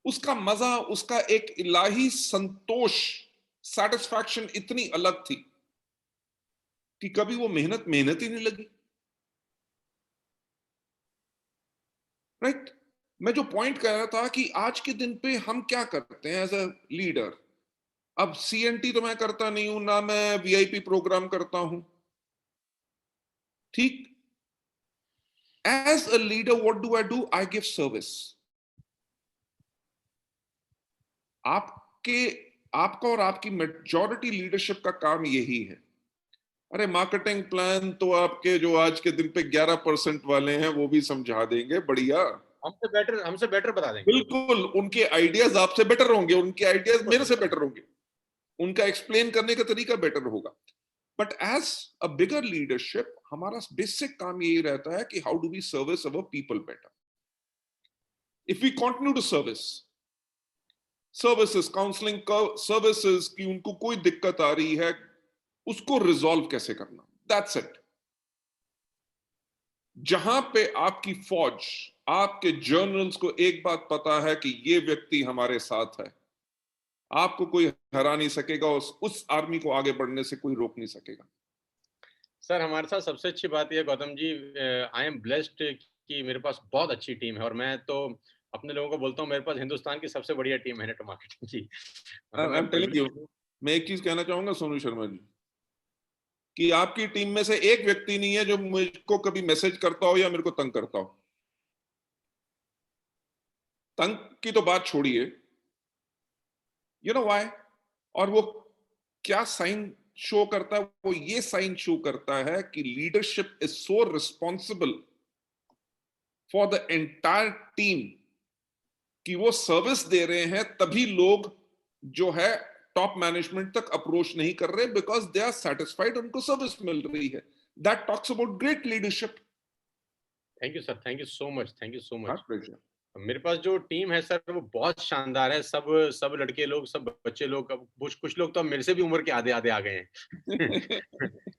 उसका मजा, उसका एक इलाही संतोष, सेटिस्फैक्शन इतनी अलग थी कि कभी वो मेहनत मेहनत ही नहीं लगी, राइट। मैं जो पॉइंट कर रहा था कि आज के दिन पे हम क्या करते हैं एज अ लीडर। अब सीएनटी तो मैं करता नहीं हूं, ना मैं वीआईपी प्रोग्राम करता हूं, ठीक। As a leader what do I do? I give service. आपके आपका और आपकी मेजॉरिटी लीडरशिप का काम यही है। अरे मार्केटिंग प्लान तो आपके जो आज के दिन पे 11% वाले हैं वो भी समझा देंगे, बढ़िया, हमसे बेटर बता देंगे। बिल्कुल। उनके आइडियाज आपसे बेटर होंगे, उनके आइडियाज मेरे से बेटर होंगे, उनका एक्सप्लेन करने का तरीका बेटर होगा। But as a bigger leadership हमारा बेसिक काम यही रहता है कि how do we service our people better. If we continue to services, counselling services की उनको कोई दिक्कत आ रही है, उसको रिजॉल्व कैसे करना, दैट्स इट। जहां पे आपकी फौज, आपके जर्नल्स को एक बात पता है कि ये व्यक्ति हमारे साथ है, आपको कोई हरा नहीं सकेगा, उस आर्मी को आगे बढ़ने से कोई रोक नहीं सकेगा। सर हमारे साथ सबसे अच्छी बात यह Gautam ji, I am blessed कि मेरे पास बहुत अच्छी टीम है, और मैं तो अपने लोगों को बोलता हूँ मेरे पास हिंदुस्तान की सबसे बढ़िया टीम है नेटवर्क मार्केटिंग की। मतलब आई मैं एम टेलिंग यू, प्रिविलेज्ड हूँ। मैं एक चीज कहना चाहूंगा सोनू शर्मा जी, कि आपकी टीम में से एक व्यक्ति नहीं है जो मुझको कभी मैसेज करता हो या मेरे को तंग करता हो। तंग की तो बात छोड़िए, यू नो व्हाई? और वो क्या साइन शो करता है? वो ये साइन शो करता है कि leadership is so responsible for the entire team कि वो सर्विस दे रहे हैं, तभी लोग जो है टॉप मैनेजमेंट तक अप्रोच नहीं कर रहे, बिकॉज दे आर सेटिस्फाइड, उनको सर्विस मिल रही है। That talks about great leadership. Thank you sir, thank you so much, thank you so much. Pleasure. मेरे पास जो टीम है सर वो बहुत शानदार है, सब सब लड़के लोग, सब बच्चे लोग, अब कुछ लोग तो अब मेरे से भी उम्र के आधे आधे आ गए हैं।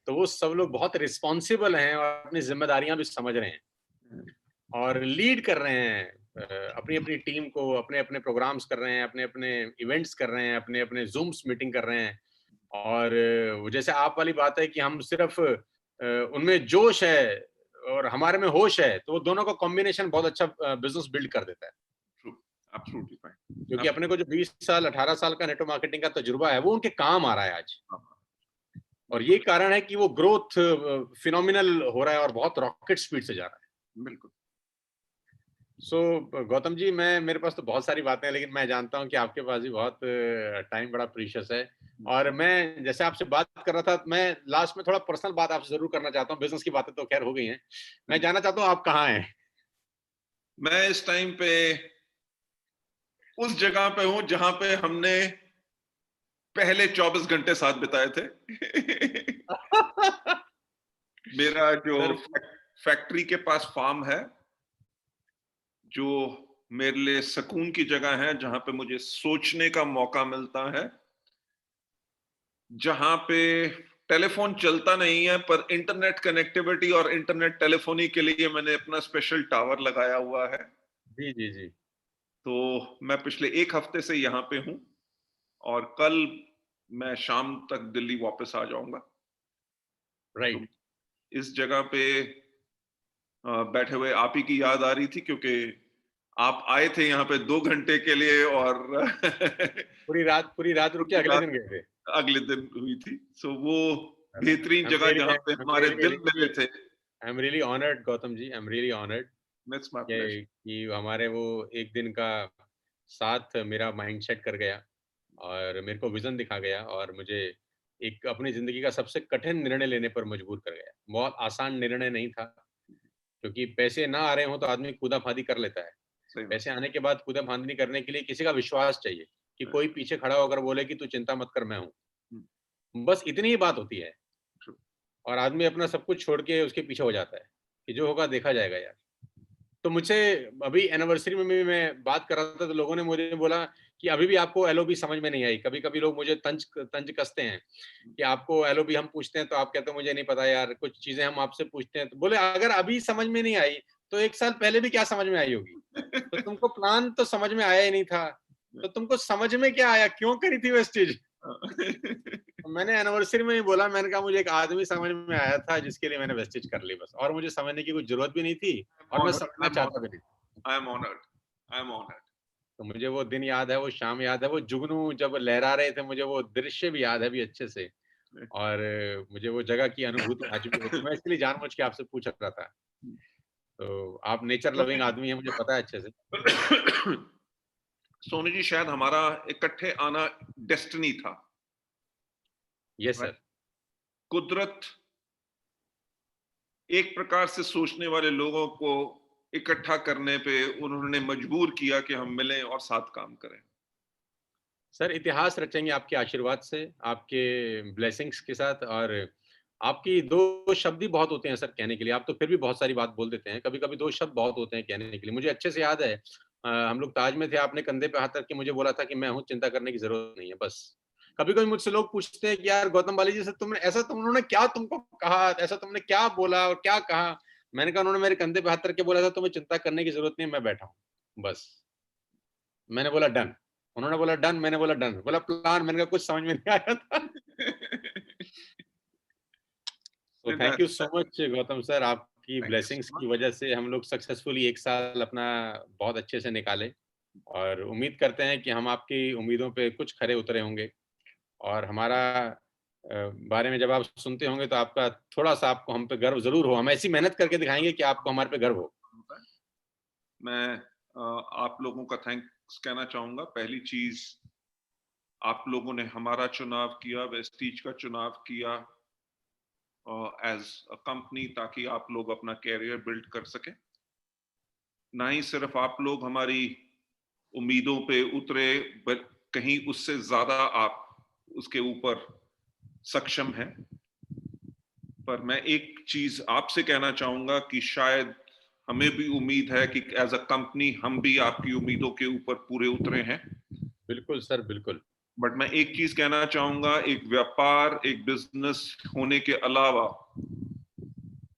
तो वो सब लोग बहुत रिस्पॉन्सिबल हैं और अपनी जिम्मेदारियां भी समझ रहे हैं और लीड कर रहे हैं अपनी अपनी टीम को, अपने अपने प्रोग्राम्स कर रहे हैं, अपने अपने इवेंट्स कर रहे हैं, अपने अपने जूम्स मीटिंग कर रहे हैं। और वो जैसे आप वाली बात है कि हम सिर्फ उनमें जोश है और हमारे में होश है, तो वो दोनों का कॉम्बिनेशन बहुत अच्छा बिजनेस बिल्ड कर देता है। Absolutely fine. क्योंकि अपने को जो 20 साल 18 साल का नेटवर्क मार्केटिंग का तजुर्बा है वो उनके काम आ रहा है आज, और ये कारण है कि वो ग्रोथ फिनोमिनल हो रहा है और बहुत रॉकेट स्पीड से जा रहा है। बिल्कुल। सो गौतम जी, मैं मेरे पास तो बहुत सारी बातें हैं, लेकिन मैं जानता हूं कि आपके पास भी बहुत टाइम बड़ा प्रीशियस है। और मैं जैसे आपसे बात कर रहा था, मैं लास्ट में थोड़ा पर्सनल बात आपसे जरूर करना चाहता हूँ। बिजनेस की बातें तो खैर हो गई हैं, मैं जानना चाहता हूँ आप कहाँ हैं? मैं इस टाइम पे उस जगह पे हूं जहां पे हमने पहले 24 घंटे साथ बिताए थे। मेरा जो सर फैक्ट्री के पास फार्म है, जो मेरे लिए सुकून की जगह है, जहां पे मुझे सोचने का मौका मिलता है, जहां पे टेलीफोन चलता नहीं है पर इंटरनेट कनेक्टिविटी और इंटरनेट टेलीफोनी के लिए मैंने अपना स्पेशल टावर लगाया हुआ है। जी जी जी। तो मैं पिछले एक हफ्ते से यहाँ पे हूँ और कल मैं शाम तक दिल्ली वापस आ जाऊंगा। तो राइट। इस जगह पे बैठे हुए आप ही की याद आ रही थी, क्योंकि आप आए थे यहाँ पे 2 घंटे के लिए और पूरी रात रुक के पूरी अगले रात दिन गए थे। अगले दिन हुई थी। सो वो बेहतरीन जगह जहाँ पे आई हमारे दिल मिले थे। Am really honoured Gautam ji, I am really honoured that's my pleasure. कि हमारे वो एक दिन का साथ मेरा माइंड सेट कर गया और मेरे को विजन दिखा गया और मुझे एक अपनी जिंदगी का सबसे कठिन निर्णय लेने पर मजबूर कर गया। बहुत आसान निर्णय नहीं था, क्योंकि पैसे ना आ रहे हो तो आदमी कूदा-फांदी कर लेता है। सही बात। पैसे आने के बाद कूदा-फांदी करने के लिए किसी का विश्वास चाहिए कि कोई पीछे खड़ा होकर बोले कि तू चिंता मत कर, मैं हूँ। बस इतनी ही बात होती है और आदमी अपना सब कुछ छोड़ के उसके पीछे हो जाता है कि जो होगा देखा जाएगा यार। तो मुझे अभी एनिवर्सरी में भी मैं बात कर रहा था, तो लोगों ने मुझे बोला कि अभी भी आपको एलओबी समझ में नहीं आई। कभी-कभी लोग मुझे तंज तंज कसते हैं कि आपको एलओबी हम पूछते हैं तो आप कहते हो मुझे नहीं पता यार, कुछ चीज़ें हम आपसे पूछते हैं। तो बोले अगर अभी समझ में नहीं आई, तो 1 साल पहले भी क्या समझ में आई होगी? तो तुमको प्लान तो समझ में आया ही नहीं था, तो तुमको समझ में क्या आया? क्यों करी थी वेस्टेज? तो मैंने एनिवर्सरी में ही बोला, मैंने कहा मुझे एक आदमी समझ में आया था जिसके लिए मैंने वेस्टेज कर ली बस, और मुझे समझने की कोई ज़रूरत भी नहीं थी और मैं ऑनर्ड, समझना चाहता भी नहीं। I am honoured, I am honoured. तो मुझे वो दिन याद है, वो शाम याद है, वो जुगनू जब लहरा रहे थे, मुझे वो दृश्य भी याद है अभी अच्छे से, और मुझे वो जगह की अनुभूति आज भी होती है। मैं इसके लिए जानबूझ के आपसे पूछ रहा था। तो आप नेचर लविंग आदमी हैं, मुझे पता है अच्छे से। सोनू जी, शायद हमारा इकट्ठे आना डेस्टिनी था। Yes sir. कुदरत एक प्रकार से सोचने वाले लोगों को इकट्ठा करने पे उन्होंने मजबूर किया कि हम मिलें और साथ काम करें। सर इतिहास रचेंगे आपके आशीर्वाद से, आपके ब्लेसिंग्स के साथ, और आपकी 2 शब्द ही बहुत होते हैं सर कहने के लिए। आप तो फिर भी बहुत सारी बात बोल देते हैं। कभी-कभी 2 शब्द बहुत होते हैं कहने के लिए। मुझे अच्छे से याद है, हम लोग ताज में थे, आपने कंधे पे हाथ रख के मुझे बोला था कि मैं हूँ, चिंता करने की ज़रूरत नहीं है, बस। कभी-कभी मुझसे लोग पूछते हैं कि यार गौतम बाली जी से तुमने ऐसा, उन्होंने क्या तुमको कहा? ऐसा तुमने क्या बोला और क्या कहा? मैंने कहा उन्होंने मेरे कंधे पे हाथ रख के बोला था तुम्हें चिंता करने की ज़रूरत नहीं है, मैं बैठा हूँ, बस। मैंने बोला डन। उन्होंने बोला डन, मैंने बोला डन। बोला प्लान, मैंने कहा कुछ समझ में नहीं आया था। तो thank you so much Gautam sir, आपकी थैंक यू ब्लेसिंग्स सो की मच। वजह से हम लोग सक्सेसफुली 1 साल अपना बहुत अच्छे से निकाले, और उम्मीद करते हैं कि हम आपकी उम्मीदों पे कुछ खरे उतरे होंगे, और हमारा बारे में जब आप सुनते होंगे तो आपका थोड़ा-सा आपको हम पे गर्व ज़रूर हो। हम ऐसी मेहनत करके दिखाएँगे कि आपको हमारे पे गर्व हो। मैं आप लोगों का थैंक्स कहना चाहूंगा। पहली चीज, आप लोगों ने हमारा चुनाव किया, वेस्टीज का चुनाव किया एज अ कंपनी, ताकि आप लोग अपना कैरियर बिल्ड कर सकें। ना ही सिर्फ आप लोग हमारी उम्मीदों पे उतरे, बट कहीं उससे ज्यादा आप उसके ऊपर सक्षम हैं। पर मैं एक चीज आपसे कहना चाहूंगा कि शायद हमें भी उम्मीद है कि एज अ कंपनी हम भी आपकी उम्मीदों के ऊपर पूरे उतरे हैं। बिल्कुल सर, बिल्कुल। बट मैं एक चीज कहना चाहूंगा, एक व्यापार, एक बिजनेस होने के अलावा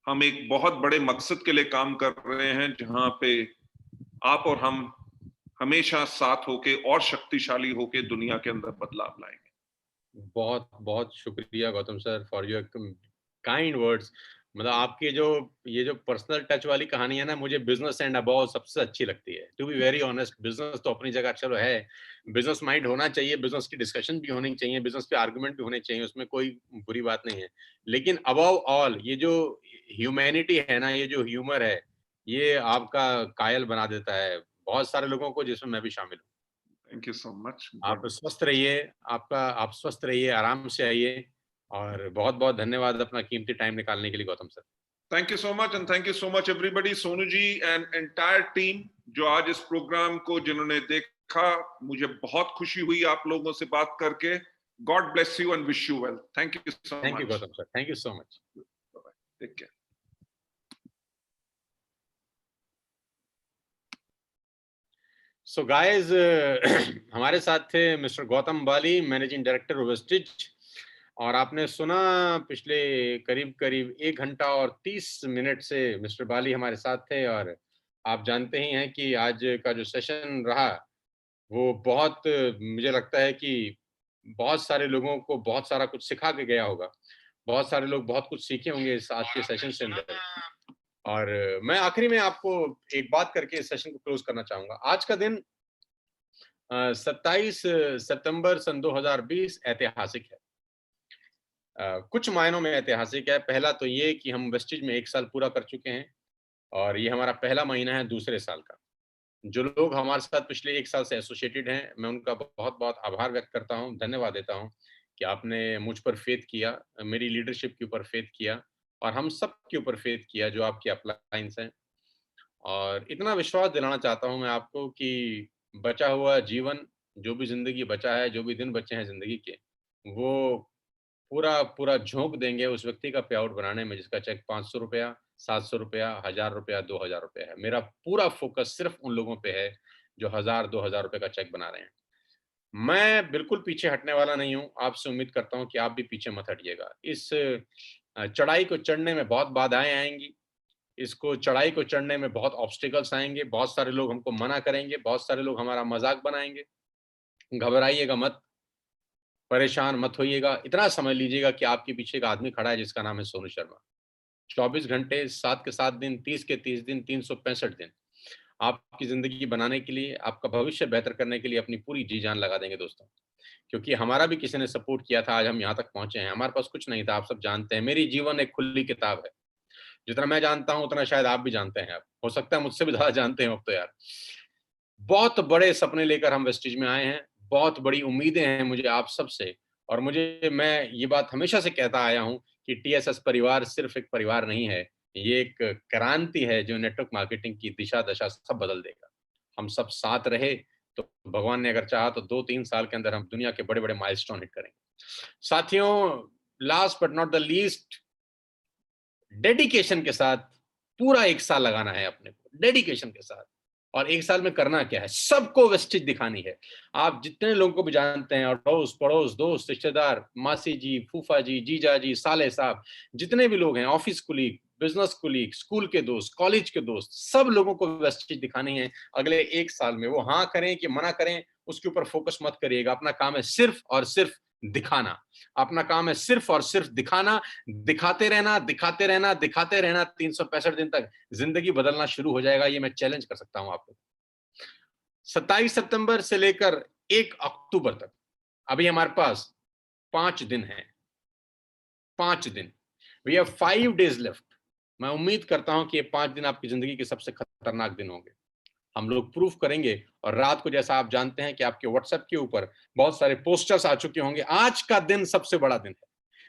हम एक बहुत बड़े मकसद के लिए काम कर रहे हैं, जहां पे आप और हम हमेशा साथ होके और शक्तिशाली होके दुनिया के अंदर बदलाव लाएंगे। बहुत-बहुत शुक्रिया Gautam sir for your kind words. मतलब आपके जो ये जो पर्सनल टच वाली कहानी है ना, मुझे बिज़नेस एंड अबोव सबसे अच्छी लगती है। To be very honest, business तो अपनी जगह चलो है, बिज़नेस माइंड होना चाहिए, बिज़नेस की डिस्कशन भी होनी चाहिए, बिज़नेस पे आर्गुमेंट भी होने चाहिए, उसमें कोई बुरी बात नहीं है। लेकिन अबोव ऑल ये जो ह्यूमैनिटी है ना, ये जो ह्यूमर है, ये आपका कायल बना देता है बहुत सारे लोगों को, जिसमें मैं भी शामिल हूँ। Thank you so much. आप स्वस्थ रहिए, आप स्वस्थ रहिए, आराम से आइए, और बहुत-बहुत धन्यवाद अपना कीमती टाइम निकालने के लिए Gautam sir. Thank you so much, and thank you so much everybody, Sonu ji and entire team जो आज इस प्रोग्राम को जिन्होंने देखा। मुझे बहुत खुशी हुई आप लोगों से बात करके। God bless you and wish you well. Thank you so thank you much. Gautam sir, thank you so much. Take care. So guys, हमारे साथ थे mister Gautam Bali, managing director Vestige, और आपने सुना पिछले करीब-करीब 1 घंटा और 30 मिनट से मिस्टर बाली हमारे साथ थे, और आप जानते ही हैं कि आज का जो सेशन रहा, वो बहुत, मुझे लगता है कि बहुत सारे लोगों को बहुत सारा कुछ सिखा के गया होगा। बहुत सारे लोग बहुत कुछ सीखे होंगे इस आज के सेशन से अंदर। और मैं आखिरी में आपको एक बात करके इस सेशन को क्लोज़ करना चाहूँगा। आज का दिन 27 सितंबर सन 2020 ऐतिहासिक है। कुछ मायनों में ऐतिहासिक है। पहला तो ये कि हम वेस्टिज में 1 साल पूरा कर चुके हैं, और ये हमारा पहला महीना है दूसरे साल का। जो लोग हमारे साथ पिछले 1 साल से एसोसिएटेड हैं, मैं उनका बहुत-बहुत आभार व्यक्त करता हूँ, धन्यवाद देता हूँ कि आपने मुझ पर फ़ेथ किया, मेरी लीडरशिप के ऊपर फ़ेथ किया, और हम सब के ऊपर फ़ेथ किया जो आपके अपलाइन्स हैं। और इतना विश्वास दिलाना चाहता हूँ मैं आपको कि बचा हुआ जीवन, जो भी ज़िंदगी बचा है, जो भी दिन बचे हैं ज़िंदगी के, वो पूरा पूरा झोंक देंगे उस व्यक्ति का पे आउट बनाने में जिसका चेक ₹500 ₹700, ₹1000, ₹2000 है। मेरा पूरा फ़ोकस सिर्फ़ उन लोगों पे है जो 1000, ₹2000 का चेक बना रहे हैं। मैं बिल्कुल पीछे हटने वाला नहीं हूँ। आपसे उम्मीद करता हूँ कि आप भी पीछे मत हटिएगा। इस चढ़ाई को चढ़ने में बहुत बाधाएँ आएँगी। इसको चढ़ाई को चढ़ने में बहुत ऑब्स्टिकल्स आएँगे, बहुत सारे लोग हमको मना करेंगे, बहुत सारे लोग हमारा मज़ाक बनाएँगे। घबराइएगा मत, परेशान मत होइएगा। इतना समझ लीजिएगा कि आपके पीछे एक आदमी खड़ा है जिसका नाम है सोनू शर्मा। 24 घंटे, 7 के 7 दिन, 30 के 30 दिन, 365 दिन, आपकी ज़िंदगी बनाने के लिए, आपका भविष्य बेहतर करने के लिए अपनी पूरी जी-जान लगा देंगे दोस्तों। क्योंकि हमारा भी किसी ने सपोर्ट किया था, आज हम यहाँ तक पहुँचे हैं। हमारे पास कुछ नहीं था, आप सब जानते हैं। मेरी जीवन एक खुली किताब है। जितना मैं जानता हूँ, उतना शायद आप भी जानते हैं अब। हो सकता है मुझसे भी ज़्यादा जानते हो अब तो यार। बहुत बड़े सपने लेकर हम वेस्टीज में आए हैं, बहुत बड़ी उम्मीदें हैं मुझे आप सबसे और मैं ये बात हमेशा से कहता आया हूँ कि टीएसएस परिवार सिर्फ़ एक परिवार नहीं है, ये एक क्रांति है जो नेटवर्क मार्केटिंग की दिशा-दशा सब बदल देगा। हम सब साथ रहे, तो भगवान ने अगर चाहा तो 2-3 साल के अंदर हम दुनिया के बड़े-बड़े माइलस्टोन हिट करेंगे। साथियों, last but not the least dedication के साथ पूरा 1 साल लगाना है अपने को, डेडिकेशन के साथ। और 1 साल में करना क्या है? सबको वेस्टेज दिखानी है। आप जितने लोगों को भी जानते हैं अड़ोस-पड़ोस, दोस्त, रिश्तेदार, मासी जी, फूफा जी, जीजा जी, साले साहब, जितने भी लोग हैं, office colleague, business colleague, school के दोस्त, कॉलेज के दोस्त, सब लोगों को वेस्टेज दिखानी है अगले 1 साल में। वो हाँ करें कि मना करें, उसके ऊपर फोकस मत करिएगा। अपना काम है सिर्फ़ और सिर्फ़ दिखाना। अपना काम है सिर्फ़ और सिर्फ़ दिखाना, दिखाते रहना, दिखाते रहना, दिखाते रहना 365 दिन तक ज़िंदगी बदलना शुरू हो जाएगा, ये मैं चैलेंज कर सकता हूँ आपको। 27 सितंबर से लेकर 1 अक्टूबर तक, अभी हमारे पास 5 दिन हैं, 5 दिन। We have 5 days left. मैं उम्मीद करता हूँ कि ये 5 दिन आपकी ज़िंदगी के सबसे खतरनाक दिन होंगे। हम लोग प्रूफ करेंगे और रात को जैसा आप जानते हैं कि आपके व्हाट्सएप के ऊपर बहुत सारे पोस्टर्स आ चुके होंगे। आज का दिन सबसे बड़ा दिन है।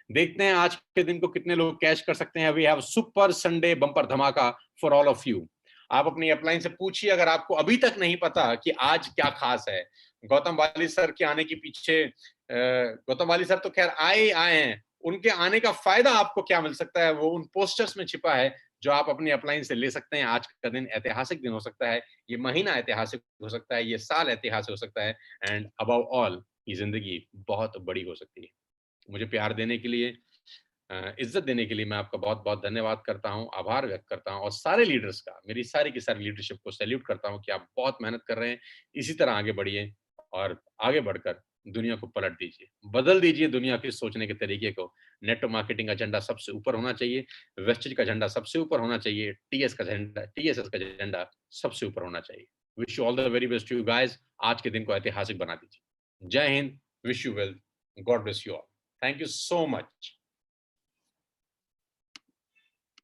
देखते हैं आज के दिन को कितने लोग कैश कर सकते हैं। We have super Sunday bumper धमाका फॉर ऑल ऑफ यू। आप अपनी अपलाइन से पूछिए अगर आपको अभी तक नहीं पता कि आज क्या खास है। गौतम वाली सर के आने के पीछे गौतम वाली सर तो खैर आए हैं, उनके आने का फायदा आपको क्या मिल सकता है वो उन पोस्टर्स में छिपा है जो आप अपनी अपलाइन से ले सकते हैं। आज का दिन ऐतिहासिक दिन हो सकता है, ये महीना ऐतिहासिक हो सकता है, ये साल ऐतिहासिक हो सकता है एंड अबव ऑल ये जिंदगी बहुत बड़ी हो सकती है। मुझे प्यार देने के लिए, इज़्ज़त देने के लिए मैं आपका बहुत-बहुत धन्यवाद करता हूँ, आभार व्यक्त करता हूँ और सारे लीडर्स का, मेरी सारी की सारी लीडरशिप को सैल्यूट करता हूँ कि आप बहुत मेहनत कर रहे हैं। इसी तरह आगे बढ़िए और आगे बढ़कर दुनिया को पलट दीजिए। बदल दीजिए दुनिया के सोचने के तरीके को। नेटवर्क मार्केटिंग का झंडा सबसे ऊपर होना चाहिए, वेस्टेज का झंडा सबसे ऊपर होना चाहिए, टीएसएस का झंडा सबसे ऊपर होना चाहिए। Wish you all the very best to you guys. आज के दिन को ऐतिहासिक बना दीजिए। जय हिंद, wish you well, God bless you all. Thank you so much.